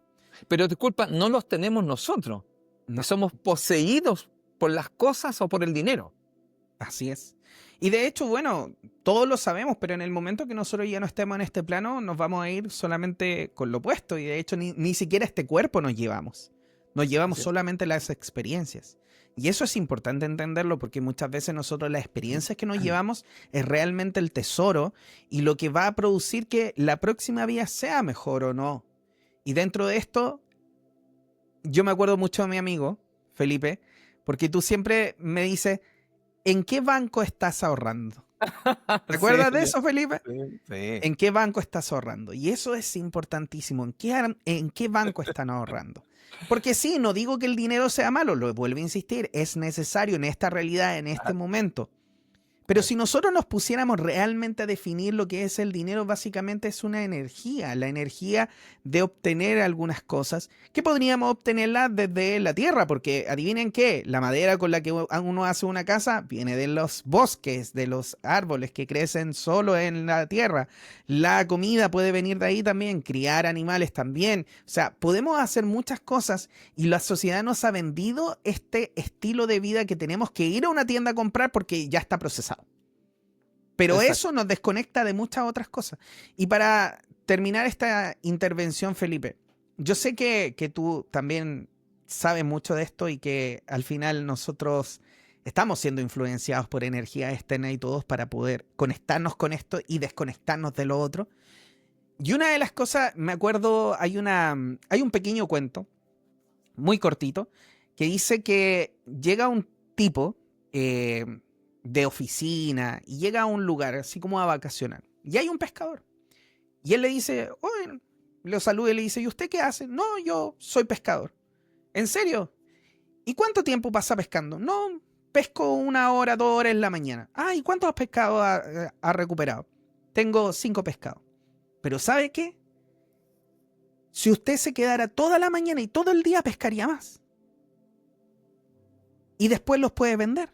Pero disculpa, no los tenemos nosotros. No. Somos poseídos por las cosas o por el dinero. Así es. Y de hecho, bueno, todos lo sabemos, pero en el momento que nosotros ya no estemos en este plano, nos vamos a ir solamente con lo opuesto. Y de hecho, ni siquiera este cuerpo nos llevamos. Nos llevamos Sí. solamente las experiencias. Y eso es importante entenderlo porque muchas veces nosotros las experiencias que nos llevamos es realmente el tesoro y lo que va a producir que la próxima vida sea mejor o no. Y dentro de esto, yo me acuerdo mucho de mi amigo, Felipe, porque tú siempre me dices, ¿en qué banco estás ahorrando? ¿Te acuerdas de eso, Felipe? Sí. ¿En qué banco estás ahorrando? Y eso es importantísimo. ¿En qué banco están ahorrando? Porque sí, no digo que el dinero sea malo, lo vuelvo a insistir, es necesario en esta realidad, en este momento. Pero si nosotros nos pusiéramos realmente a definir lo que es el dinero, básicamente es una energía, la energía de obtener algunas cosas que podríamos obtenerlas desde la tierra, porque adivinen qué, la madera con la que uno hace una casa viene de los bosques, de los árboles que crecen solo en la tierra. La comida puede venir de ahí también, criar animales también. O sea, podemos hacer muchas cosas y la sociedad nos ha vendido este estilo de vida que tenemos que ir a una tienda a comprar porque ya está procesado. Pero Exacto. eso nos desconecta de muchas otras cosas. Y para terminar esta intervención, Felipe, yo sé que tú también sabes mucho de esto y que al final nosotros estamos siendo influenciados por energía externa y todos para poder conectarnos con esto y desconectarnos de lo otro. Y una de las cosas, me acuerdo, hay un pequeño cuento, muy cortito, que dice que llega un tipo de oficina y llega a un lugar así como a vacacionar y hay un pescador y él le dice, oye, lo saluda y le dice, ¿y usted qué hace? No, yo soy pescador. ¿En serio? ¿Y cuánto tiempo pasa pescando? No, pesco 1 hora, 2 horas en la mañana. Ah, ¿y cuántos pescados ha recuperado? Tengo 5 pescados. Pero ¿sabe qué? Si usted se quedara toda la mañana y todo el día, pescaría más. Y después los puede vender.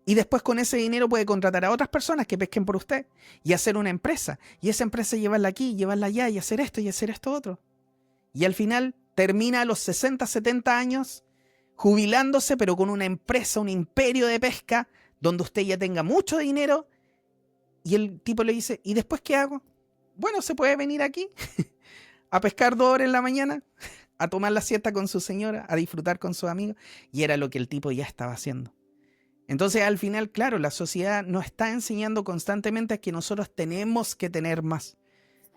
Y después con ese dinero puede contratar a otras personas que pesquen por usted y hacer una empresa. Y esa empresa llevarla aquí, llevarla allá y hacer esto otro. Y al final termina a los 60, 70 años jubilándose, pero con una empresa, un imperio de pesca, donde usted ya tenga mucho dinero. Y el tipo le dice, ¿y después qué hago? Bueno, se puede venir aquí a pescar 2 horas en la mañana, a tomar la siesta con su señora, a disfrutar con sus amigos. Y era lo que el tipo ya estaba haciendo. Entonces, al final, claro, la sociedad nos está enseñando constantemente a que nosotros tenemos que tener más.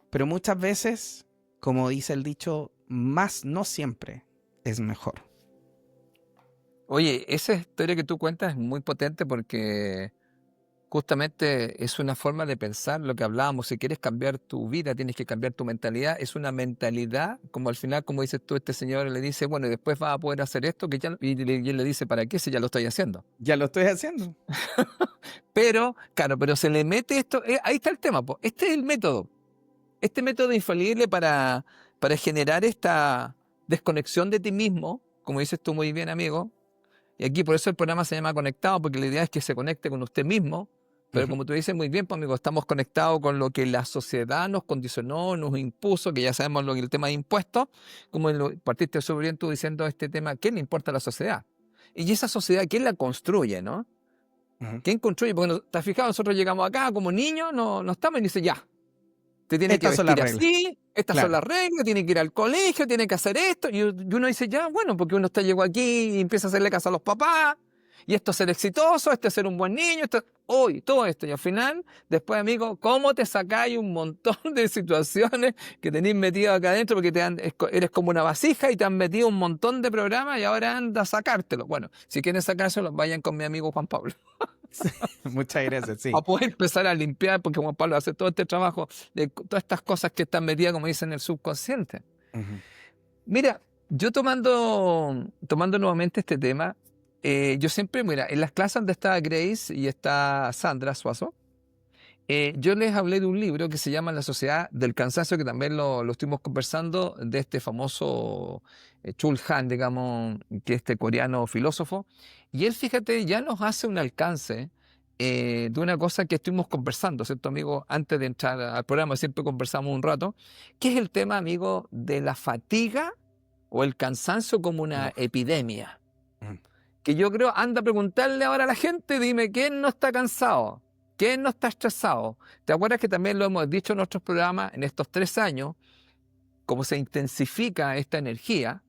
Pero muchas veces, como dice el dicho, más no siempre es mejor. Oye, esa historia que tú cuentas es muy potente porque justamente es una forma de pensar lo que hablábamos. Si quieres cambiar tu vida, tienes que cambiar tu mentalidad. Es una mentalidad, como al final, como dices tú, este señor le dice, bueno, y después vas a poder hacer esto, y él le dice, ¿para qué si ya lo estoy haciendo? Ya lo estoy haciendo. Pero, claro, pero se le mete esto, ahí está el tema, po. Este es el método. Este método infalible para generar esta desconexión de ti mismo, como dices tú muy bien, amigo. Y aquí por eso el programa se llama Conectado, porque la idea es que se conecte con usted mismo. Pero como tú dices muy bien, pues, amigo, estamos conectados con lo que la sociedad nos condicionó, nos impuso, que ya sabemos el tema de impuestos, como partiste súper bien tú diciendo este tema, ¿qué le importa a la sociedad? Y esa sociedad, ¿quién la construye, no? ¿Quién construye? Porque te has fijado, nosotros llegamos acá como niños, no estamos y dice ya, te tiene que Estas son las vestir reglas. así, estas son las reglas, tiene que ir al colegio, tiene que hacer esto. Y uno dice, ya, bueno, porque uno llegó aquí y empieza a hacerle caso a los papás. Y esto es ser exitoso, esto es ser un buen niño, hoy, todo esto. Y al final, después, amigo, ¿cómo te sacáis un montón de situaciones que tenéis metido acá adentro? Porque eres como una vasija y te han metido un montón de programas y ahora anda a sacártelo. Bueno, si quieren sacárselo, vayan con mi amigo Juan Pablo. Sí, muchas gracias, sí. A poder empezar a limpiar, porque Juan Pablo hace todo este trabajo de todas estas cosas que están metidas, como dicen, en el subconsciente. Ujú. Mira, yo tomando nuevamente este tema, yo siempre, mira, en las clases donde está Grace y está Sandra Suazo, yo les hablé de un libro que se llama La Sociedad del Cansancio, que también lo estuvimos conversando, de este famoso Chul Han, digamos, que es este coreano filósofo. Y él, fíjate, ya nos hace un alcance de una cosa que estuvimos conversando, ¿cierto, amigo? Antes de entrar al programa, siempre conversamos un rato, que es el tema, amigo, de la fatiga o el cansancio como una Uf. epidemia. Ujú. Que yo creo, anda a preguntarle ahora a la gente, dime, ¿quién no está cansado? ¿Quién no está estresado? ¿Te acuerdas que también lo hemos dicho en nuestros programas en estos 3 años? Cómo se intensifica esta energía,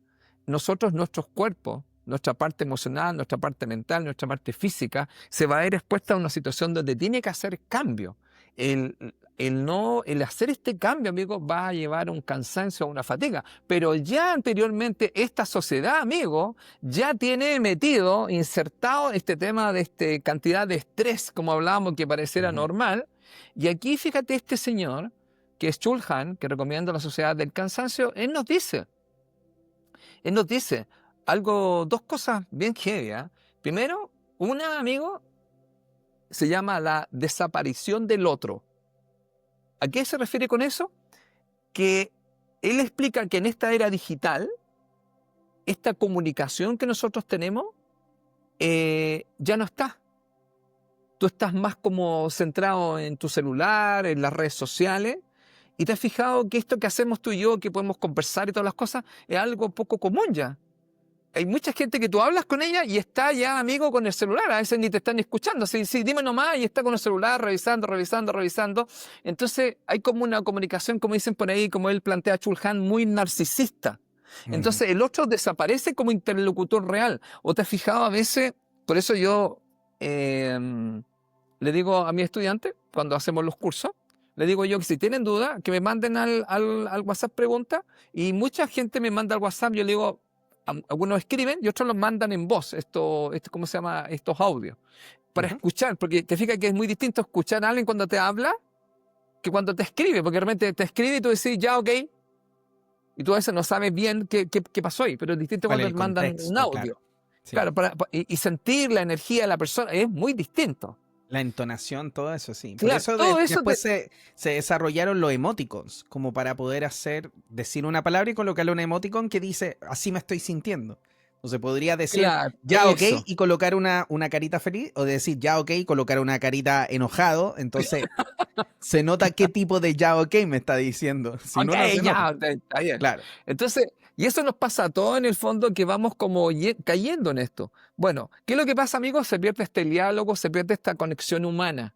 nosotros, nuestros cuerpos, nuestra parte emocional, nuestra parte mental, nuestra parte física, se va a ver expuesta a una situación donde tiene que hacer cambio. El hacer este cambio, amigo, va a llevar a un cansancio, a una fatiga. Pero ya anteriormente esta sociedad, amigo, ya tiene metido, insertado este tema de esta cantidad de estrés, como hablábamos, que pareciera Ujú. normal. Y aquí, fíjate, este señor, que es Chul Han, que recomienda la Sociedad del Cansancio, él nos dice dos cosas bien heavy, ¿eh? Primero, una, amigo, se llama la desaparición del otro. ¿A qué se refiere con eso? Que él explica que en esta era digital, esta comunicación que nosotros tenemos ya no está. Tú estás más como centrado en tu celular, en las redes sociales, y te has fijado que esto que hacemos tú y yo, que podemos conversar y todas las cosas, es algo poco común ya. Hay mucha gente que tú hablas con ella y está ya, amigo, con el celular. A veces ni te están escuchando. Sí, sí, dime nomás, y está con el celular revisando, revisando, revisando. Entonces hay como una comunicación, como dicen por ahí, como él plantea Chul Han, muy narcisista. Ujú. Entonces el otro desaparece como interlocutor real. ¿O te has fijado a veces? Por eso yo le digo a mi estudiante, cuando hacemos los cursos, le digo yo que si tienen duda, que me manden al WhatsApp preguntas, y mucha gente me manda al WhatsApp, yo le digo, algunos escriben y otros los mandan en voz, ¿cómo se llama? Estos audios, para Ujú. escuchar, porque te fijas que es muy distinto escuchar a alguien cuando te habla que cuando te escribe, porque realmente te escribe y tú decís, ya, ok, y tú a veces no sabes bien qué pasó ahí, pero es distinto ¿Cuál es cuando el te mandan un contexto? Claro. audio. Sí. Claro, y sentir la energía de la persona es muy distinto. La entonación, todo eso, sí. Por Claro, eso todo eso después se desarrollaron los emoticons, como para poder decir una palabra y colocarle un emoticon que dice, así me estoy sintiendo. Entonces podría decir, claro, ya ok, eso. y colocar una carita feliz, o decir, ya ok, y colocar una carita enojado. Entonces se nota qué tipo de ya ok me está diciendo. Si Ok, no, no se nota. ya, está bien. Claro. Entonces, y eso nos pasa a todos en el fondo, que vamos como cayendo en esto. Bueno, ¿qué es lo que pasa, amigos? Se pierde este diálogo, se pierde esta conexión humana.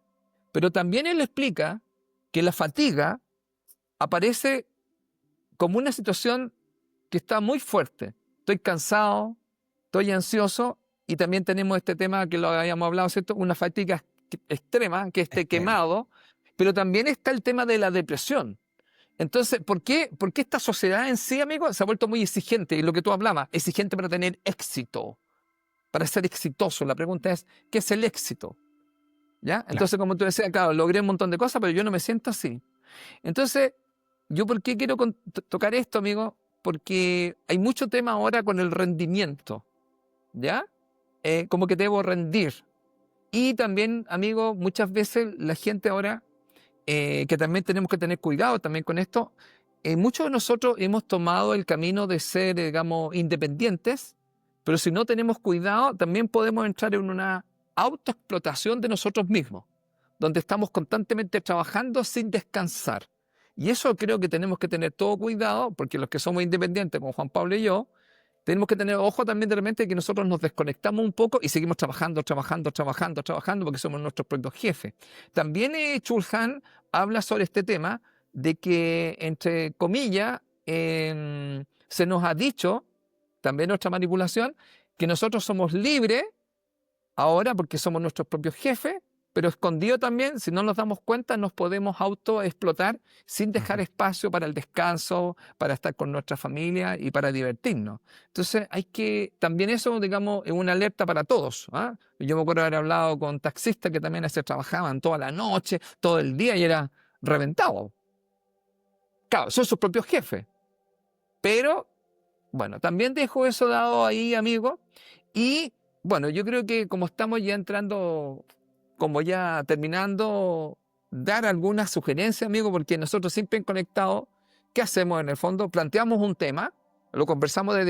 Pero también él explica que la fatiga aparece como una situación que está muy fuerte. Estoy cansado, estoy ansioso, y también tenemos este tema que lo habíamos hablado, ¿cierto? Una fatiga extrema, que esté Extrema. quemado, pero también está el tema de la depresión. Entonces, ¿por qué esta sociedad en sí, amigo, se ha vuelto muy exigente? Y lo que tú hablabas, exigente para tener éxito, para ser exitoso. La pregunta es, ¿qué es el éxito? ¿Ya? Claro. Entonces, como tú decías, claro, logré un montón de cosas, pero yo no me siento así. Entonces, ¿yo por qué quiero tocar esto, amigo? Porque hay mucho tema ahora con el rendimiento, ¿ya? Como que debo rendir. Y también, amigo, muchas veces la gente ahora, que también tenemos que tener cuidado también con esto, muchos de nosotros hemos tomado el camino de ser, digamos, independientes, pero si no tenemos cuidado, también podemos entrar en una autoexplotación de nosotros mismos, donde estamos constantemente trabajando sin descansar. Y eso creo que tenemos que tener todo cuidado, porque los que somos independientes, como Juan Pablo y yo, tenemos que tener ojo también de repente que nosotros nos desconectamos un poco y seguimos trabajando, trabajando, trabajando, trabajando, porque somos nuestros propios jefes. También Chul Han habla sobre este tema de que, entre comillas, se nos ha dicho, también nuestra manipulación, que nosotros somos libres ahora porque somos nuestros propios jefes, pero escondido también, si no nos damos cuenta, nos podemos autoexplotar sin dejar espacio para el descanso, para estar con nuestra familia y para divertirnos. Entonces hay que, también eso, digamos, es una alerta para todos. ¿Ah? Yo me acuerdo haber hablado con taxistas que también se trabajaban toda la noche, todo el día y era reventado. Claro, son sus propios jefes. Pero, bueno, también dejo eso dado ahí, amigo. Y, bueno, yo creo que como estamos ya entrando, como ya terminando, dar algunas sugerencias, amigo, porque nosotros siempre en Conectado, ¿qué hacemos en el fondo? Planteamos un tema, lo conversamos de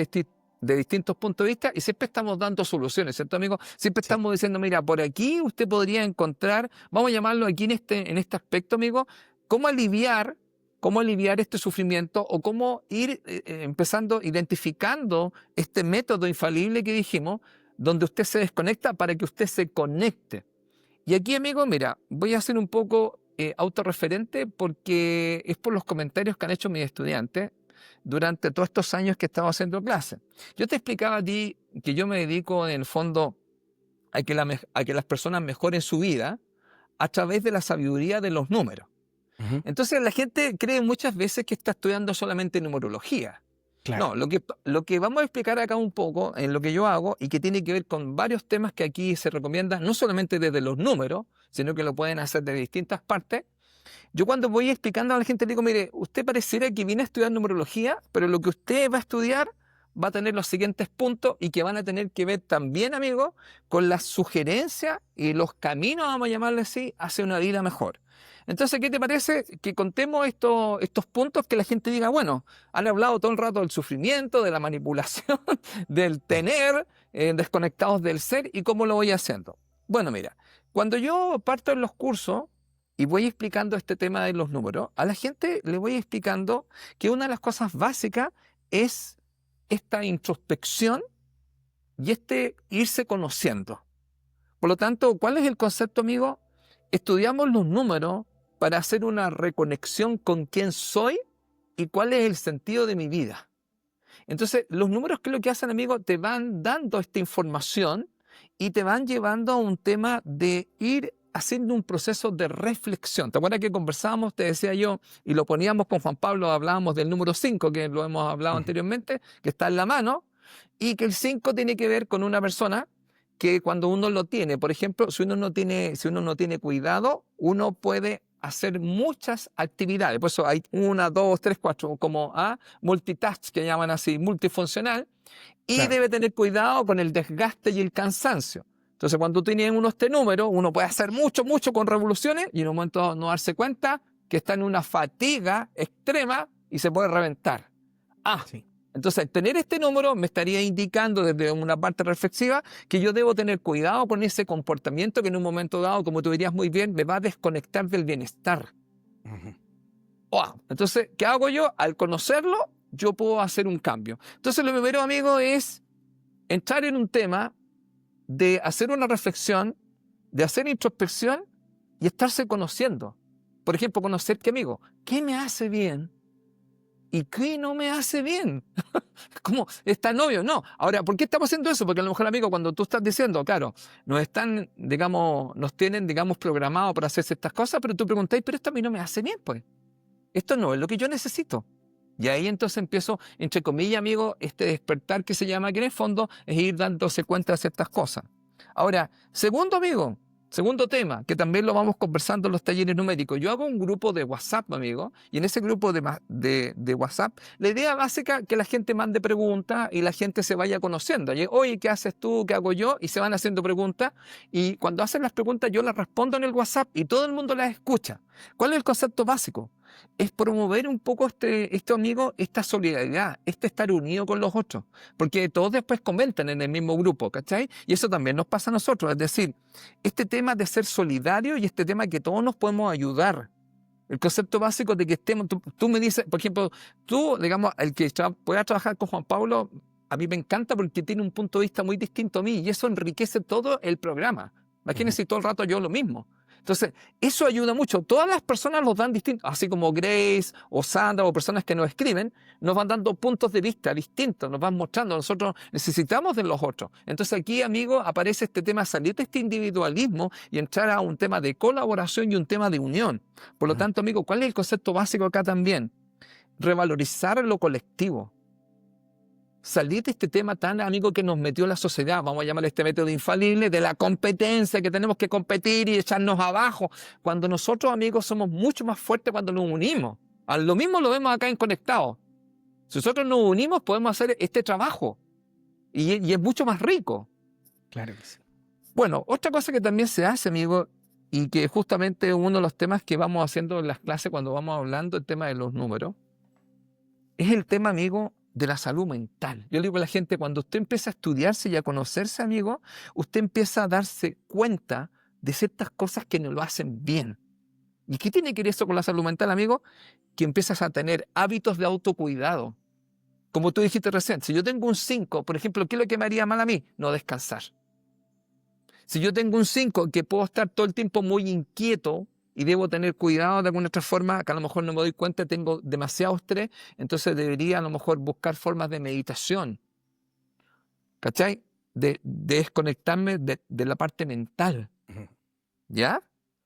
distintos puntos de vista y siempre estamos dando soluciones, ¿cierto, amigo? Siempre Sí. estamos diciendo, mira, por aquí usted podría encontrar, vamos a llamarlo aquí en este aspecto, amigo, cómo aliviar este sufrimiento o cómo ir empezando, identificando este método infalible que dijimos, donde usted se desconecta para que usted se conecte. Y aquí, amigo, mira, voy a ser un poco autorreferente porque es por los comentarios que han hecho mis estudiantes durante todos estos años que he estado haciendo clases. Yo te explicaba a ti que yo me dedico en el fondo a que las personas mejoren su vida a través de la sabiduría de los números. Ujú. Entonces la gente cree muchas veces que está estudiando solamente numerología. Claro. No, lo que vamos a explicar acá un poco en lo que yo hago y que tiene que ver con varios temas que aquí se recomiendan, no solamente desde los números, sino que lo pueden hacer de distintas partes. Yo cuando voy explicando a la gente digo, mire, usted pareciera que viene a estudiar numerología, pero lo que usted va a estudiar va a tener los siguientes puntos y que van a tener que ver también, amigo, con las sugerencias y los caminos, vamos a llamarle así, hacia una vida mejor. Entonces, ¿qué te parece que contemos estos puntos que la gente diga, bueno, han hablado todo el rato del sufrimiento, de la manipulación, del tener, desconectados del ser y cómo lo voy haciendo? Bueno, mira, cuando yo parto en los cursos y voy explicando este tema de los números, a la gente le voy explicando que una de las cosas básicas es esta introspección y este irse conociendo. Por lo tanto, ¿cuál es el concepto, amigo? Estudiamos los números para hacer una reconexión con quién soy y cuál es el sentido de mi vida. Entonces, los números, ¿qué es lo que hacen, amigo? Te van dando esta información y te van llevando a un tema de ir haciendo un proceso de reflexión. ¿Te acuerdas que conversábamos, te decía yo, y lo poníamos con Juan Pablo, hablábamos del número 5, que lo hemos hablado Ujú. anteriormente, que está en la mano, y que el 5 tiene que ver con una persona que cuando uno lo tiene, por ejemplo, si uno no tiene cuidado, uno puede hacer muchas actividades. Por eso hay 1, 2, 3, 4, como multitask, que llaman así, multifuncional, y Claro. debe tener cuidado con el desgaste y el cansancio. Entonces, cuando tiene uno este número, uno puede hacer mucho, mucho con revoluciones y en un momento no darse cuenta que está en una fatiga extrema y se puede reventar. Sí. Entonces, tener este número me estaría indicando desde una parte reflexiva que yo debo tener cuidado con ese comportamiento que en un momento dado, como tú dirías muy bien, me va a desconectar del bienestar. Ujú. Entonces, ¿qué hago yo? Al conocerlo, yo puedo hacer un cambio. Entonces, lo primero, amigo, es entrar en un tema de hacer una reflexión, de hacer introspección y estarse conociendo. Por ejemplo, conocer qué, amigo, qué me hace bien y qué no me hace bien. ¿Cómo? Es tan obvio, no. Ahora, ¿por qué estamos haciendo eso? Porque a lo mejor, amigo, cuando tú estás diciendo, claro, nos tienen, digamos, programado para hacer ciertas cosas, pero tú preguntáis, pero esto a mí no me hace bien, pues. Esto no es lo que yo necesito. Y ahí entonces empiezo, entre comillas, amigo, este despertar que se llama, que en el fondo es ir dándose cuenta de ciertas cosas. Ahora, segundo tema, que también lo vamos conversando en los talleres numéricos. Yo hago un grupo de WhatsApp, amigo, y en ese grupo de WhatsApp, la idea básica es que la gente mande preguntas y la gente se vaya conociendo. Oye, ¿qué haces tú? ¿Qué hago yo? Y se van haciendo preguntas. Y cuando hacen las preguntas, yo las respondo en el WhatsApp y todo el mundo las escucha. ¿Cuál es el concepto básico? Es promover un poco amigo, esta solidaridad, este estar unido con los otros. Porque todos después comentan en el mismo grupo, ¿cachai? Y eso también nos pasa a nosotros. Es decir, este tema de ser solidario y este tema que todos nos podemos ayudar. El concepto básico de que estemos, tú me dices, por ejemplo, tú, digamos, el que pueda trabajar con Juan Pablo, a mí me encanta porque tiene un punto de vista muy distinto a mí y eso enriquece todo el programa. Ujú. Imagínense todo el rato yo lo mismo. Entonces, eso ayuda mucho. Todas las personas nos dan distintos, así como Grace o Sandra o personas que nos escriben, nos van dando puntos de vista distintos, nos van mostrando. Nosotros necesitamos de los otros. Entonces aquí, amigo, aparece este tema, salir de este individualismo y entrar a un tema de colaboración y un tema de unión. Por lo tanto, amigo, ¿cuál es el concepto básico acá también? Revalorizar lo colectivo. Salir de este tema tan, amigo, que nos metió la sociedad, vamos a llamar este método infalible, de la competencia, que tenemos que competir y echarnos abajo, cuando nosotros, amigos, somos mucho más fuertes cuando nos unimos. A lo mismo lo vemos acá en Conectados. Si nosotros nos unimos, podemos hacer este trabajo y es mucho más rico. Claro que sí. Bueno, otra cosa que también se hace, amigo, y que justamente uno de los temas que vamos haciendo en las clases cuando vamos hablando el tema de los números, es el tema, amigo, de la salud mental. Yo le digo a la gente, cuando usted empieza a estudiarse y a conocerse, amigo, usted empieza a darse cuenta de ciertas cosas que no lo hacen bien. ¿Y qué tiene que ver eso con la salud mental, amigo? Que empiezas a tener hábitos de autocuidado. Como tú dijiste recién, si yo tengo un 5, por ejemplo, ¿qué es lo que me haría mal a mí? No descansar. Si yo tengo un 5 que puedo estar todo el tiempo muy inquieto y debo tener cuidado de alguna otra forma, que a lo mejor no me doy cuenta, tengo demasiado estrés, entonces debería a lo mejor buscar formas de meditación, ¿cachai? De desconectarme de la parte mental, Ujú. ¿ya?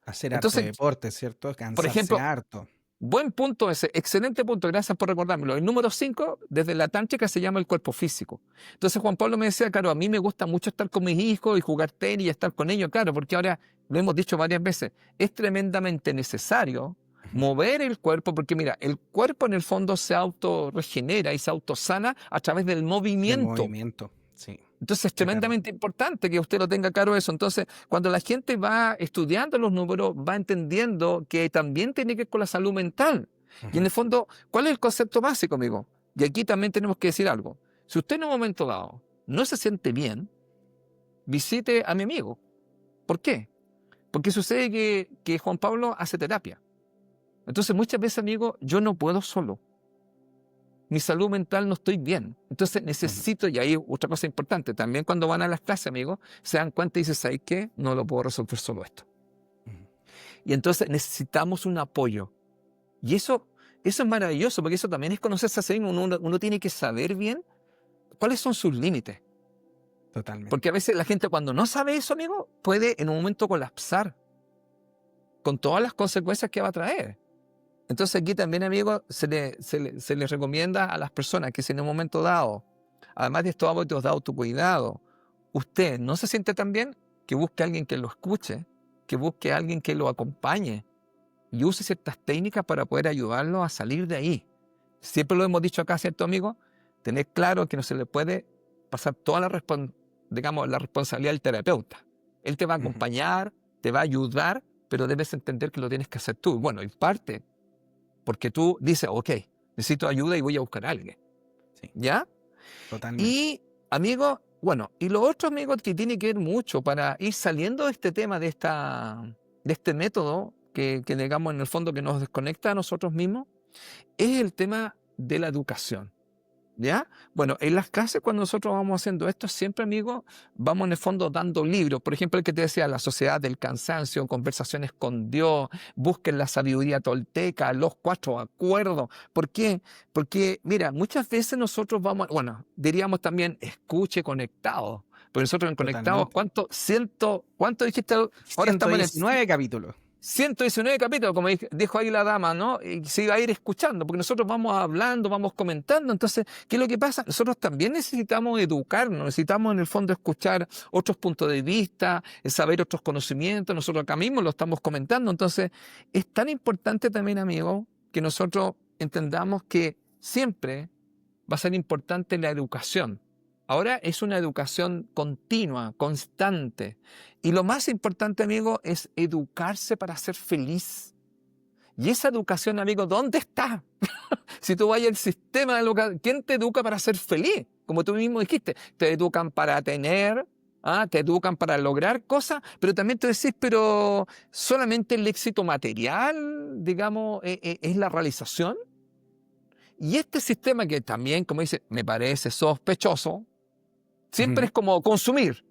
Hacer harto Entonces, deporte, ¿cierto? por Cansarse ejemplo, harto. buen punto ese, excelente punto, gracias por recordármelo. El número 5, desde la tántrica, se llama el cuerpo físico. Entonces Juan Pablo me decía, claro, a mí me gusta mucho estar con mis hijos y jugar tenis y estar con ellos, claro, porque ahora, lo hemos dicho varias veces, es tremendamente necesario mover el cuerpo, porque mira, el cuerpo en el fondo se autorregenera y se autosana a través del Del movimiento. movimiento, sí. Entonces es Claro. tremendamente importante que usted lo tenga claro eso. Entonces, cuando la gente va estudiando los números, va entendiendo que también tiene que ver con la salud mental. Y en Ujú. el fondo, ¿cuál es el concepto básico, amigo? Y aquí también tenemos que decir algo. Si usted en un momento dado no se siente bien, visite a mi amigo. ¿Por qué? Porque sucede que Juan Pablo hace terapia. Entonces, muchas veces, amigo, yo no puedo solo. Mi salud mental no estoy bien. Entonces necesito, y ahí otra cosa importante, también cuando van a las clases, amigos, se dan cuenta y dicen, ¿sabes qué? No lo puedo resolver solo esto. Ujú. Y entonces necesitamos un apoyo. Y eso es maravilloso, porque eso también es conocerse a sí mismo. Uno tiene que saber bien cuáles son sus límites. Totalmente. Porque a veces la gente cuando no sabe eso, amigo, puede en un momento colapsar con todas las consecuencias que va a traer. Entonces aquí también, amigos, se les recomienda a las personas que si en un momento dado, además de estos hábitos de autocuidado, usted no se siente tan bien, que busque a alguien que lo escuche, que busque a alguien que lo acompañe y use ciertas técnicas para poder ayudarlo a salir de ahí. Siempre lo hemos dicho acá, ¿cierto, amigo? Tener claro que no se le puede pasar toda la responsabilidad del terapeuta. Él te va a Ujú. acompañar, te va a ayudar, pero debes entender que lo tienes que hacer tú. Bueno, en parte, porque tú dices, ok, necesito ayuda y voy a buscar a alguien. Sí, ¿Ya? totalmente. Y, amigo, bueno, y lo otro, amigo, que tiene que ver mucho para ir saliendo de este tema, de este método que digamos en el fondo que nos desconecta a nosotros mismos, es el tema de la educación. ¿Ya? Bueno, en las clases cuando nosotros vamos haciendo esto, siempre, amigo, vamos en el fondo dando libros. Por ejemplo, el que te decía, La Sociedad del Cansancio, Conversaciones con Dios, Busquen la Sabiduría Tolteca, Los Cuatro Acuerdos. ¿Por qué? Porque, mira, muchas veces nosotros vamos, bueno, diríamos también, escuche conectado. Porque nosotros en Conectados, Totalmente. ¿cuánto dijiste? Ahora estamos en el 119 capítulos. 119 capítulos, como dijo ahí la dama, ¿no? Y se iba a ir escuchando, porque nosotros vamos hablando, vamos comentando. Entonces, ¿qué es lo que pasa? Nosotros también necesitamos educarnos, necesitamos en el fondo escuchar otros puntos de vista, saber otros conocimientos. Nosotros acá mismo lo estamos comentando. Entonces, es tan importante también, amigo, que nosotros entendamos que siempre va a ser importante la educación. Ahora es una educación continua, constante. Y lo más importante, amigo, es educarse para ser feliz. Y esa educación, amigo, ¿dónde está? Si tú vas al sistema de educación, ¿quién te educa para ser feliz? Como tú mismo dijiste, te educan para tener, te educan para lograr cosas, pero también te decís, pero solamente el éxito material, digamos, es la realización. Y este sistema que también, como dice, me parece sospechoso, siempre Ujú. es como consumir,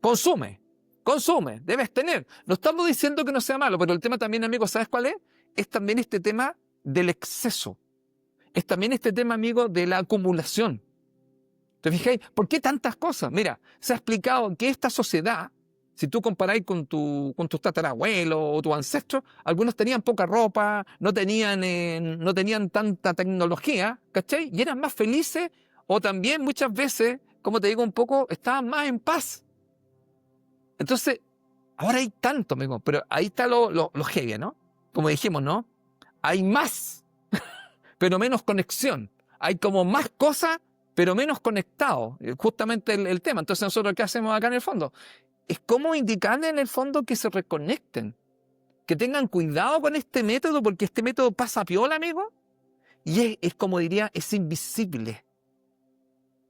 consume, consume, debes tener. No estamos diciendo que no sea malo, pero el tema también, amigo, ¿sabes cuál es? Es también este tema del exceso. Es también este tema, amigo, de la acumulación. ¿Te fijáis? ¿Por qué tantas cosas? Mira, se ha explicado que esta sociedad, si tú comparáis con tus tatarabuelos o tus ancestros, algunos tenían poca ropa, no tenían tanta tecnología, ¿cachai? Y eran más felices, o también muchas veces, como te digo un poco, estaban más en paz. Entonces, ahora hay tanto, amigo, pero ahí está lo heavy, ¿no? Como dijimos, ¿no? Hay más, pero menos conexión. Hay como más cosas, pero menos conectados. Justamente el tema. Entonces, nosotros, ¿qué hacemos acá en el fondo? Es como indicarle en el fondo que se reconecten, que tengan cuidado con este método, porque este método pasa piola, amigo, y es como diría, es invisible.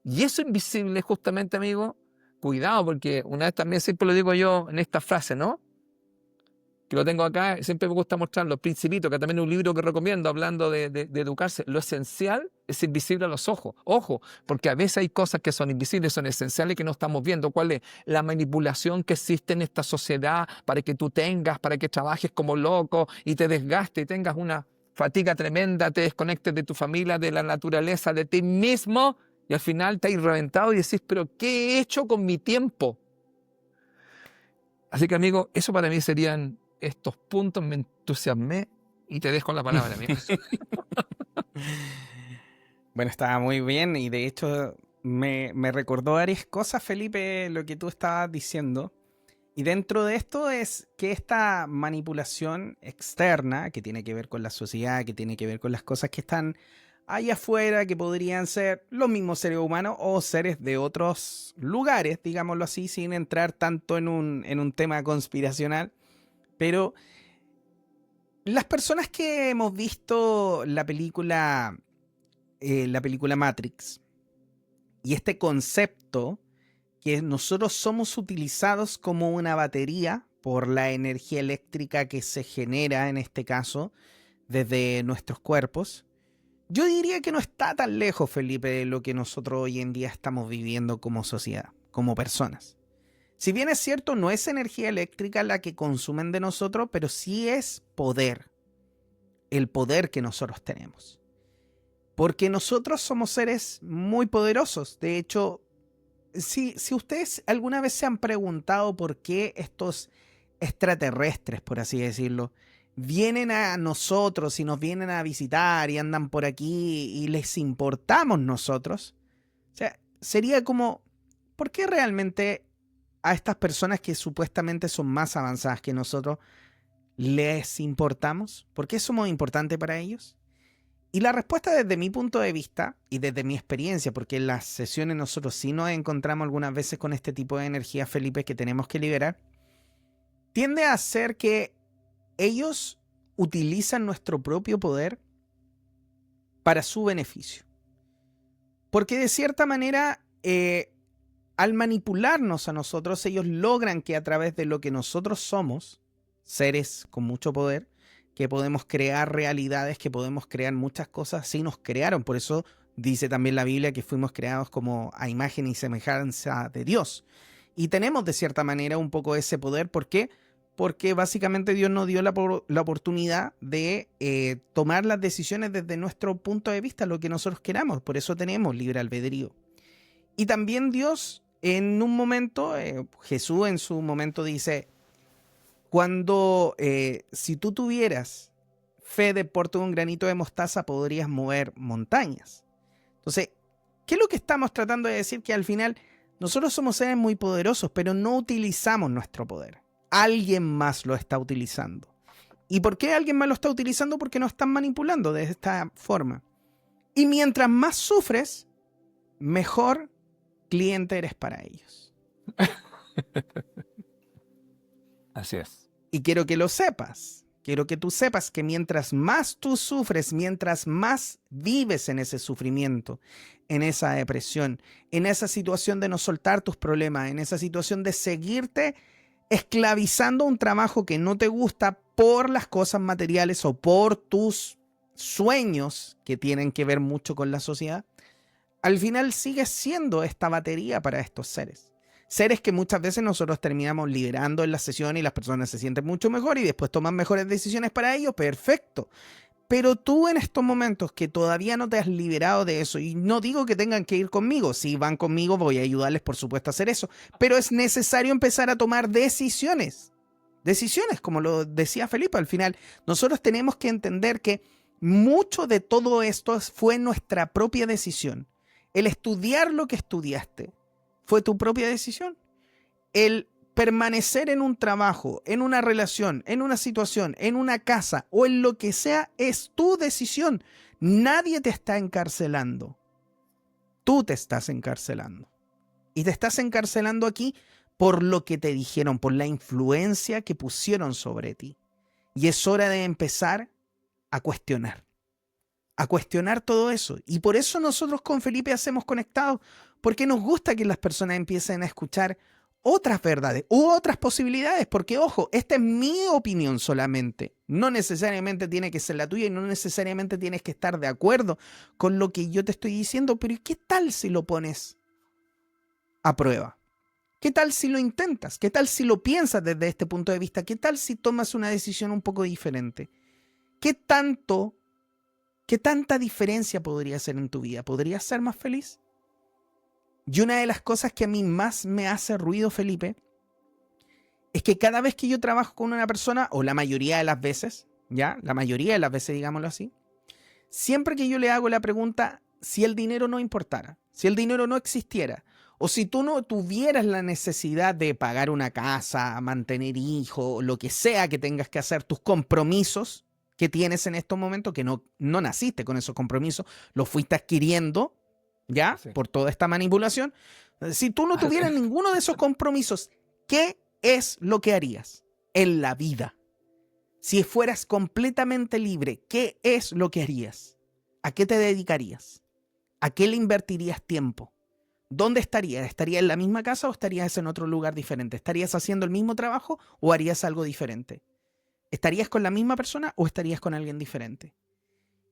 Y eso invisible, justamente, amigo, cuidado, porque una vez también siempre lo digo yo en esta frase, ¿no? Que lo tengo acá, siempre me gusta mostrarlo, Principito, que también es un libro que recomiendo hablando de educarse. Lo esencial es invisible a los ojos. Ojo, porque a veces hay cosas que son invisibles, son esenciales que no estamos viendo. ¿Cuál es la manipulación que existe en esta sociedad para que tú para que trabajes como loco y te desgastes y tengas una fatiga tremenda, te desconectes de tu familia, de la naturaleza, de ti mismo y al final te has reventado y decís, pero ¿qué he hecho con mi tiempo? Así que, amigo, eso para mí serían estos puntos. Me entusiasmé y te dejo la palabra, amigo. Bueno, estaba muy bien y de hecho me recordó varias cosas, Felipe, lo que tú estabas diciendo. Y dentro de esto es que esta manipulación externa, que tiene que ver con la sociedad, que tiene que ver con las cosas que están allá afuera, que podrían ser los mismos seres humanos o seres de otros lugares, digámoslo así, sin entrar tanto en un tema conspiracional. Pero las personas que hemos visto la película Matrix y este concepto que nosotros somos utilizados como una batería por la energía eléctrica que se genera, en este caso, desde nuestros cuerpos, yo diría que no está tan lejos, Felipe, de lo que nosotros hoy en día estamos viviendo como sociedad, como personas. Si bien es cierto, no es energía eléctrica la que consumen de nosotros, pero sí es poder, el poder que nosotros tenemos. Porque nosotros somos seres muy poderosos. De hecho, si ustedes alguna vez se han preguntado por qué estos extraterrestres, por así decirlo, vienen a nosotros y nos vienen a visitar y andan por aquí y les importamos nosotros, o sea, sería como, ¿por qué realmente a estas personas que supuestamente son más avanzadas que nosotros les importamos? ¿Por qué somos importantes para ellos? Y la respuesta desde mi punto de vista y desde mi experiencia, porque en las sesiones nosotros sí nos encontramos algunas veces con este tipo de energía, Felipe, que tenemos que liberar, tiende a ser que ellos utilizan nuestro propio poder para su beneficio. Porque de cierta manera, al manipularnos a nosotros, ellos logran que a través de lo que nosotros somos, seres con mucho poder, que podemos crear realidades, que podemos crear muchas cosas, sí nos crearon. Por eso dice también la Biblia que fuimos creados como a imagen y semejanza de Dios. Y tenemos de cierta manera un poco ese poder. ¿Por qué? Porque básicamente Dios nos dio la oportunidad de tomar las decisiones desde nuestro punto de vista, lo que nosotros queramos. Por eso tenemos libre albedrío. Y también Dios en un momento, Jesús en su momento dice, si tú tuvieras fe de porte de un granito de mostaza, podrías mover montañas. Entonces, ¿qué es lo que estamos tratando de decir? Que al final nosotros somos seres muy poderosos, pero no utilizamos nuestro poder. Alguien más lo está utilizando. ¿Y por qué alguien más lo está utilizando? Porque nos están manipulando de esta forma. Y mientras más sufres, mejor cliente eres para ellos. Así es. Y quiero que lo sepas. Quiero que tú sepas que mientras más tú sufres, mientras más vives en ese sufrimiento, en esa depresión, en esa situación de no soltar tus problemas, en esa situación de seguirte esclavizando un trabajo que no te gusta por las cosas materiales o por tus sueños que tienen que ver mucho con la sociedad, al final sigues siendo esta batería para estos seres. seres que muchas veces nosotros terminamos liberando en la sesión y las personas se sienten mucho mejor y después toman mejores decisiones para ellos, perfecto. Pero tú en estos momentos que todavía no te has liberado de eso, y no digo que tengan que ir conmigo, si van conmigo voy a ayudarles por supuesto a hacer eso, pero es necesario empezar a tomar decisiones. Decisiones, como lo decía Felipe, al final nosotros tenemos que entender que mucho de todo esto fue nuestra propia decisión. El estudiar lo que estudiaste fue tu propia decisión. El permanecer en un trabajo, en una relación, en una situación, en una casa o en lo que sea, es tu decisión. Nadie te está encarcelando. Tú te estás encarcelando. Y te estás encarcelando aquí por lo que te dijeron, por la influencia que pusieron sobre ti. Y es hora de empezar a cuestionar todo eso. Y por eso nosotros con Felipe hacemos Conectados, porque nos gusta que las personas empiecen a escuchar otras verdades u otras posibilidades, porque ojo, esta es mi opinión solamente, no necesariamente tiene que ser la tuya y no necesariamente tienes que estar de acuerdo con lo que yo te estoy diciendo, pero ¿y qué tal si lo pones a prueba? ¿Qué tal si lo intentas? ¿Qué tal si lo piensas desde este punto de vista? ¿Qué tal si tomas una decisión un poco diferente? ¿Qué tanta diferencia podría ser en tu vida? ¿Podrías ser más feliz? Y una de las cosas que a mí más me hace ruido, Felipe, es que cada vez que yo trabajo con una persona, o la mayoría de las veces, digámoslo así, siempre que yo le hago la pregunta, si el dinero no importara, si el dinero no existiera, o si tú no tuvieras la necesidad de pagar una casa, mantener hijos, lo que sea que tengas que hacer, tus compromisos que tienes en estos momentos, que no naciste con esos compromisos, los fuiste adquiriendo, ¿ya? Sí. Por toda esta manipulación. Si tú no tuvieras ninguno de esos compromisos, ¿qué es lo que harías en la vida? Si fueras completamente libre, ¿qué es lo que harías? ¿A qué te dedicarías? ¿A qué le invertirías tiempo? ¿Dónde estarías? ¿Estarías en la misma casa o estarías en otro lugar diferente? ¿Estarías haciendo el mismo trabajo o harías algo diferente? ¿Estarías con la misma persona o estarías con alguien diferente?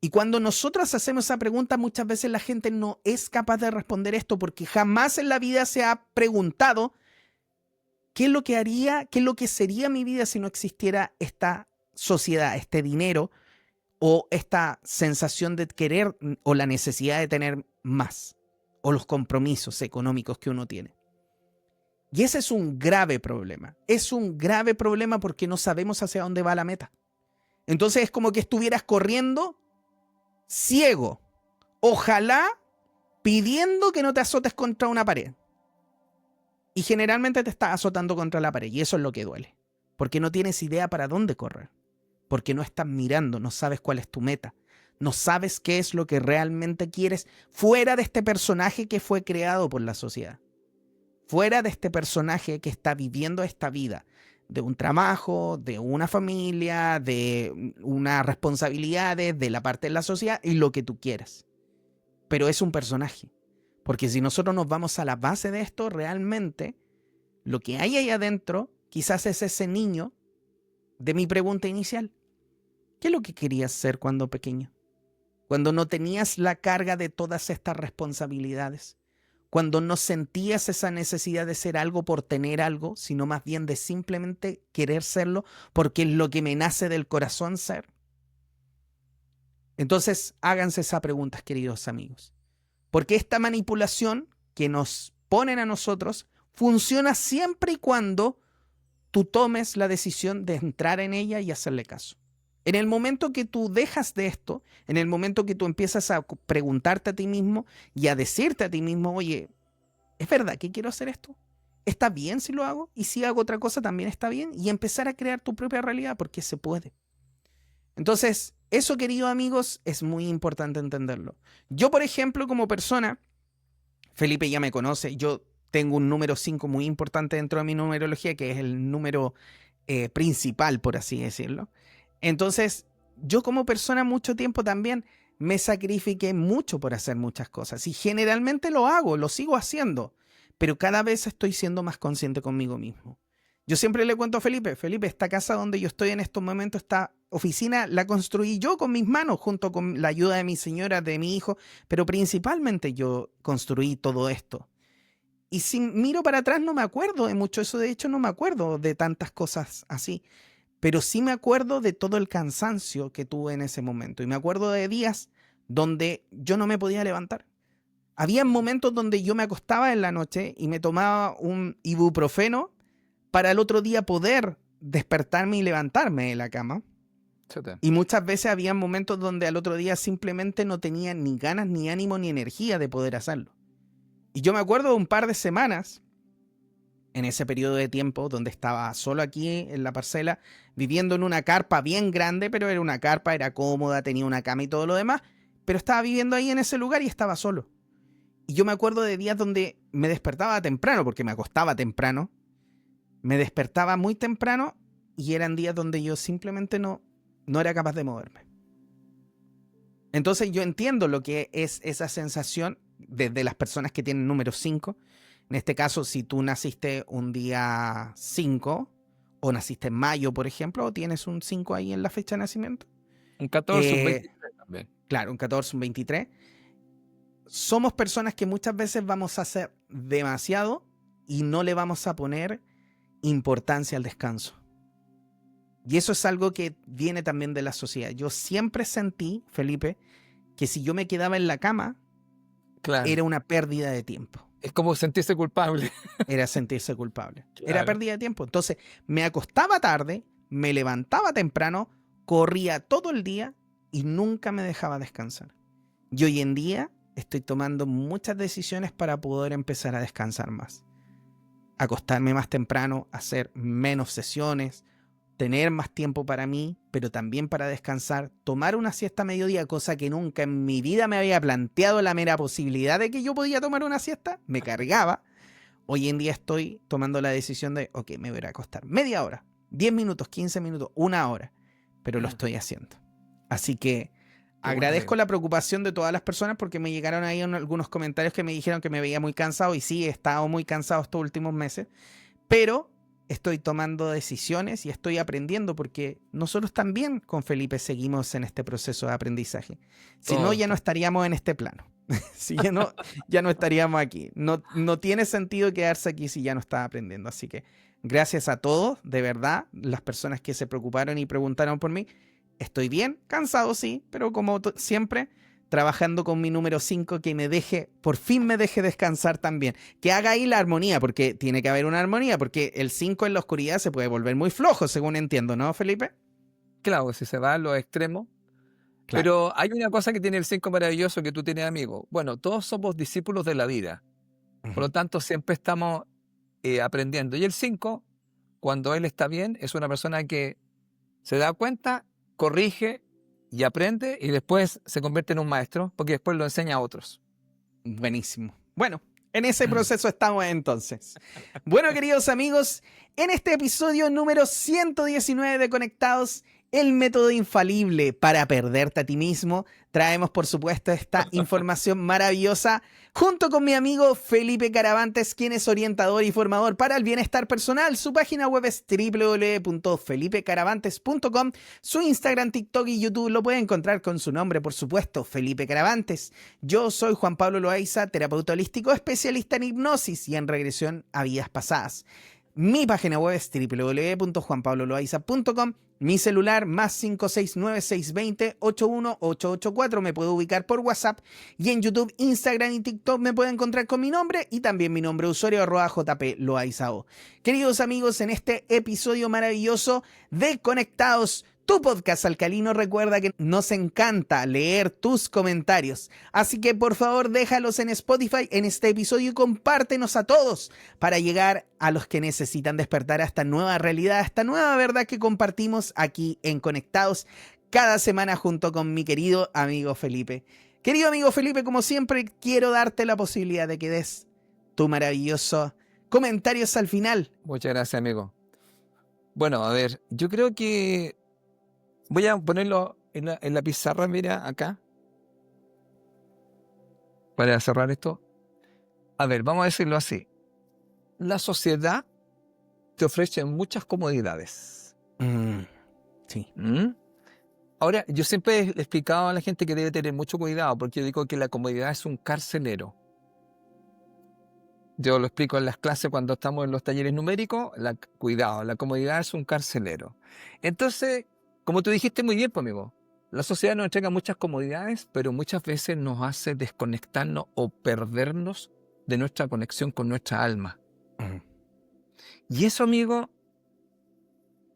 Y cuando nosotros hacemos esa pregunta, muchas veces la gente no es capaz de responder esto porque jamás en la vida se ha preguntado qué es lo que haría, qué es lo que sería mi vida si no existiera esta sociedad, este dinero o esta sensación de querer o la necesidad de tener más o los compromisos económicos que uno tiene. Y ese es un grave problema. Es un grave problema porque no sabemos hacia dónde va la meta. Entonces es como que estuvieras corriendo ciego, ojalá pidiendo que no te azotes contra una pared. Y generalmente te estás azotando contra la pared y eso es lo que duele. Porque no tienes idea para dónde correr. Porque no estás mirando, no sabes cuál es tu meta. No sabes qué es lo que realmente quieres fuera de este personaje que fue creado por la sociedad. Fuera de este personaje que está viviendo esta vida de un trabajo, de una familia, de unas responsabilidades, de la parte de la sociedad y lo que tú quieras. Pero es un personaje. Porque si nosotros nos vamos a la base de esto, realmente lo que hay ahí adentro quizás es ese niño de mi pregunta inicial. ¿Qué es lo que querías ser cuando pequeño? Cuando no tenías la carga de todas estas responsabilidades. Cuando no sentías esa necesidad de ser algo por tener algo, sino más bien de simplemente querer serlo porque es lo que me nace del corazón ser. Entonces, háganse esas preguntas, queridos amigos. Porque esta manipulación que nos ponen a nosotros funciona siempre y cuando tú tomes la decisión de entrar en ella y hacerle caso. En el momento que tú dejas de esto, en el momento que tú empiezas a preguntarte a ti mismo y a decirte a ti mismo, oye, ¿es verdad que quiero hacer esto? ¿Está bien si lo hago? Y si hago otra cosa también está bien. Y empezar a crear tu propia realidad porque se puede. Entonces, eso, queridos amigos, es muy importante entenderlo. Yo, por ejemplo, como persona, Felipe ya me conoce, yo tengo un número 5 muy importante dentro de mi numerología, que es el número principal, por así decirlo. Entonces, yo como persona mucho tiempo también me sacrifiqué mucho por hacer muchas cosas y generalmente lo hago, lo sigo haciendo, pero cada vez estoy siendo más consciente conmigo mismo. Yo siempre le cuento a Felipe, esta casa donde yo estoy en estos momentos, esta oficina, la construí yo con mis manos junto con la ayuda de mi señora, de mi hijo, pero principalmente yo construí todo esto. Y si miro para atrás no me acuerdo de mucho eso, de hecho no me acuerdo de tantas cosas así, pero sí me acuerdo de todo el cansancio que tuve en ese momento y me acuerdo de días donde yo no me podía levantar. Había momentos donde yo me acostaba en la noche y me tomaba un ibuprofeno para el otro día poder despertarme y levantarme de la cama. Chuta. Y muchas veces había momentos donde al otro día simplemente no tenía ni ganas, ni ánimo, ni energía de poder hacerlo. Y yo me acuerdo de un par de semanas en ese periodo de tiempo donde estaba solo aquí en la parcela, viviendo en una carpa bien grande, pero era una carpa, era cómoda, tenía una cama y todo lo demás, pero estaba viviendo ahí en ese lugar y estaba solo. Y yo me acuerdo de días donde me despertaba temprano, porque me acostaba temprano, me despertaba muy temprano y eran días donde yo simplemente no era capaz de moverme. Entonces yo entiendo lo que es esa sensación desde las personas que tienen número 5. En este caso, si tú naciste un día 5 o naciste en mayo, por ejemplo, o tienes un 5 ahí en la fecha de nacimiento. Un 14, un Eh, 23 también. claro, un 14, un 23. Somos personas que muchas veces vamos a hacer demasiado y no le vamos a poner importancia al descanso. Y eso es algo que viene también de la sociedad. Yo siempre sentí, Felipe, que si yo me quedaba en la cama, Claro. era una pérdida de tiempo. Es como sentirse culpable. Era sentirse culpable. Era Claro. pérdida de tiempo. Entonces, me acostaba tarde, me levantaba temprano, corría todo el día y nunca me dejaba descansar. Y hoy en día estoy tomando muchas decisiones para poder empezar a descansar más. Acostarme más temprano, hacer menos sesiones, tener más tiempo para mí, pero también para descansar, tomar una siesta a mediodía, cosa que nunca en mi vida me había planteado la mera posibilidad de que yo podía tomar una siesta, me cargaba. Hoy en día estoy tomando la decisión de, ok, me voy a ir a acostar media hora, 10 minutos, 15 minutos, una hora, pero lo estoy haciendo. Así que Qué agradezco bueno. la preocupación de todas las personas porque me llegaron ahí algunos comentarios que me dijeron que me veía muy cansado y sí, he estado muy cansado estos últimos meses, pero estoy tomando decisiones y estoy aprendiendo porque nosotros también con Felipe seguimos en este proceso de aprendizaje. Si no, ya no estaríamos en este plano. Si ya no estaríamos aquí. No tiene sentido quedarse aquí si ya no está aprendiendo. Así que gracias a todos, de verdad, las personas que se preocuparon y preguntaron por mí. Estoy bien, cansado sí, pero como siempre, trabajando con mi número 5 que por fin me deje descansar también. Que haga ahí la armonía, porque tiene que haber una armonía, porque el 5 en la oscuridad se puede volver muy flojo, según entiendo, ¿no, Felipe? Claro, si se va a los extremos. Claro. Pero hay una cosa que tiene el 5 maravilloso que tú tienes, amigo. Bueno, todos somos discípulos de la vida. Por lo tanto, siempre estamos aprendiendo. Y el 5, cuando él está bien, es una persona que se da cuenta, corrige y aprende y después se convierte en un maestro porque después lo enseña a otros. Buenísimo. Bueno, en ese proceso estamos entonces. Bueno, queridos amigos, en este episodio número 119 de Conectados, el método infalible para perderte a ti mismo, traemos por supuesto esta información maravillosa junto con mi amigo Felipe Caravantes, quien es orientador y formador para el bienestar personal. Su página web es www.felipecaravantes.com. Su Instagram, TikTok y YouTube lo puede encontrar con su nombre, por supuesto, Felipe Caravantes. Yo soy Juan Pablo Loaiza, terapeuta holístico, especialista en hipnosis y en regresión a vidas pasadas. Mi página web es www.juanpabloloaiza.com. Mi celular más 569-620-81884. Me puede ubicar por WhatsApp y en YouTube, Instagram y TikTok me puede encontrar con mi nombre y también mi nombre de usuario @jploaizao. Queridos amigos, en este episodio maravilloso de Conectados, tu podcast alcalino, recuerda que nos encanta leer tus comentarios. Así que por favor déjalos en Spotify en este episodio y compártenos a todos para llegar a los que necesitan despertar a esta nueva realidad, a esta nueva verdad que compartimos aquí en Conectados cada semana junto con mi querido amigo Felipe. Querido amigo Felipe, como siempre quiero darte la posibilidad de que des tu maravilloso comentarios al final. Muchas gracias, amigo. Bueno, a ver, yo creo que voy a ponerlo en la pizarra, mira, acá, para cerrar esto. A ver, vamos a decirlo así. La sociedad te ofrece muchas comodidades. Sí. ¿Mm? Ahora, yo siempre he explicado a la gente que debe tener mucho cuidado, porque yo digo que la comodidad es un carcelero. Yo lo explico en las clases cuando estamos en los talleres numéricos. Cuidado, la comodidad es un carcelero. Entonces, como tú dijiste muy bien, pues, amigo, la sociedad nos entrega muchas comodidades, pero muchas veces nos hace desconectarnos o perdernos de nuestra conexión con nuestra alma. Ujú. Y eso, amigo,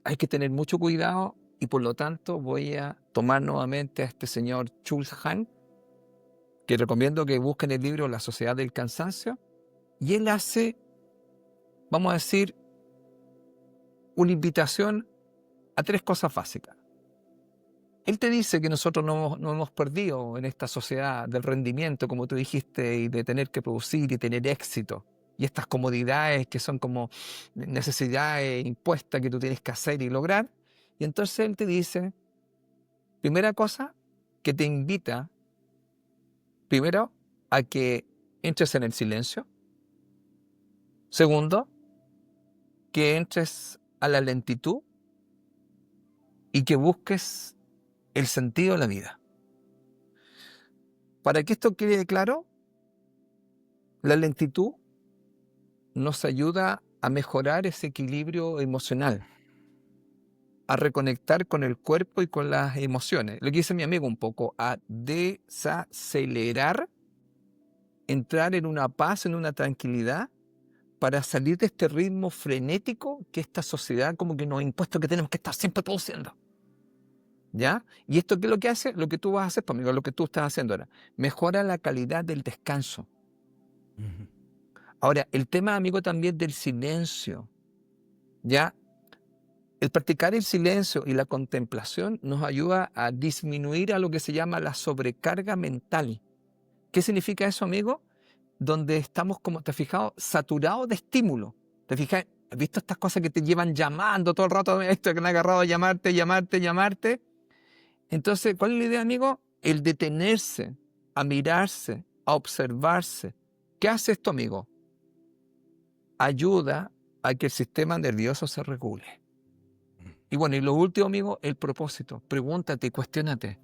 hay que tener mucho cuidado, y por lo tanto voy a tomar nuevamente a este señor Chul Han, que recomiendo que busquen el libro La Sociedad del Cansancio, y él hace, vamos a decir, una invitación a 3 cosas básicas. Él te dice que nosotros no hemos perdido en esta sociedad del rendimiento, como tú dijiste, y de tener que producir y tener éxito. Y estas comodidades que son como necesidades impuestas que tú tienes que hacer y lograr. Y entonces él te dice, primera cosa, que te invita, primero, a que entres en el silencio. Segundo, que entres a la lentitud y que busques el sentido de la vida. Para que esto quede claro, la lentitud nos ayuda a mejorar ese equilibrio emocional, a reconectar con el cuerpo y con las emociones. Lo que dice mi amigo un poco, a desacelerar, entrar en una paz, en una tranquilidad, para salir de este ritmo frenético que esta sociedad como que nos ha impuesto, que tenemos que estar siempre produciendo. ¿Ya? ¿Y esto qué es lo que hace? Lo que tú vas a hacer, pues, amigo, lo que tú estás haciendo ahora. Mejora la calidad del descanso. Ujú. Ahora, el tema, amigo, también del silencio. ¿Ya? El practicar el silencio y la contemplación nos ayuda a disminuir a lo que se llama la sobrecarga mental. ¿Qué significa eso, amigo? Donde estamos, como te has fijado, saturados de estímulo. ¿Te fijas? ¿Has visto estas cosas que te llevan llamando todo el rato? Esto que me ha agarrado a llamarte. Entonces, ¿cuál es la idea, amigo? El detenerse, a mirarse, a observarse. ¿Qué hace esto, amigo? Ayuda a que el sistema nervioso se regule. Y bueno, y lo último, amigo, el propósito. Pregúntate y cuestiónate.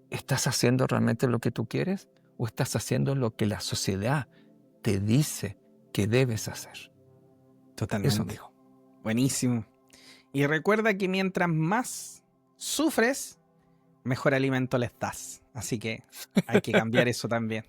¿Estás haciendo realmente lo que tú quieres? ¿O estás haciendo lo que la sociedad te dice que debes hacer? Totalmente. Eso, amigo. Buenísimo. Y recuerda que mientras más sufres, mejor alimento les das. Así que hay que cambiar eso también.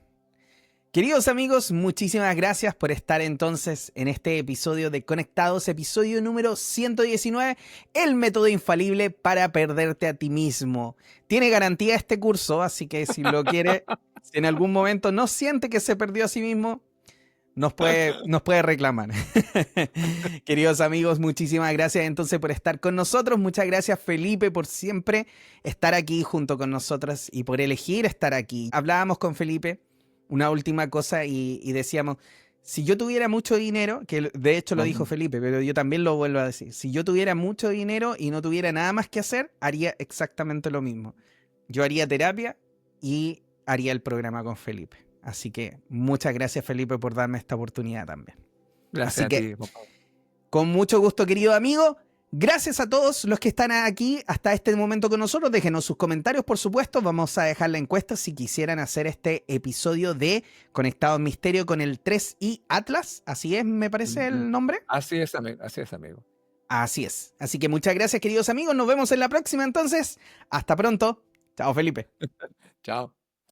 Queridos amigos, muchísimas gracias por estar entonces en este episodio de Conectados, episodio número 119, el método infalible para perderte a ti mismo. Tiene garantía este curso, así que si lo quiere, si en algún momento no siente que se perdió a sí mismo, nos puede reclamar. Queridos amigos, muchísimas gracias entonces por estar con nosotros. Muchas gracias, Felipe, por siempre estar aquí junto con nosotros y por elegir estar aquí. Hablábamos con Felipe una última cosa y decíamos, si yo tuviera mucho dinero, que de hecho lo dijo Felipe, pero yo también lo vuelvo a decir, si yo tuviera mucho dinero y no tuviera nada más que hacer, haría exactamente lo mismo. Yo haría terapia y haría el programa con Felipe. Así que muchas gracias, Felipe, por darme esta oportunidad también. Gracias Así a que, ti, papá. con mucho gusto, querido amigo. Gracias a todos los que están aquí hasta este momento con nosotros. Déjenos sus comentarios, por supuesto. Vamos a dejar la encuesta si quisieran hacer este episodio de Conectados Misterio con el 3i Atlas. Así es, me parece el nombre. Así es, amigo. Así es, amigo. Así es. Así que muchas gracias, queridos amigos. Nos vemos en la próxima entonces. Hasta pronto. Chao, Felipe. Chao.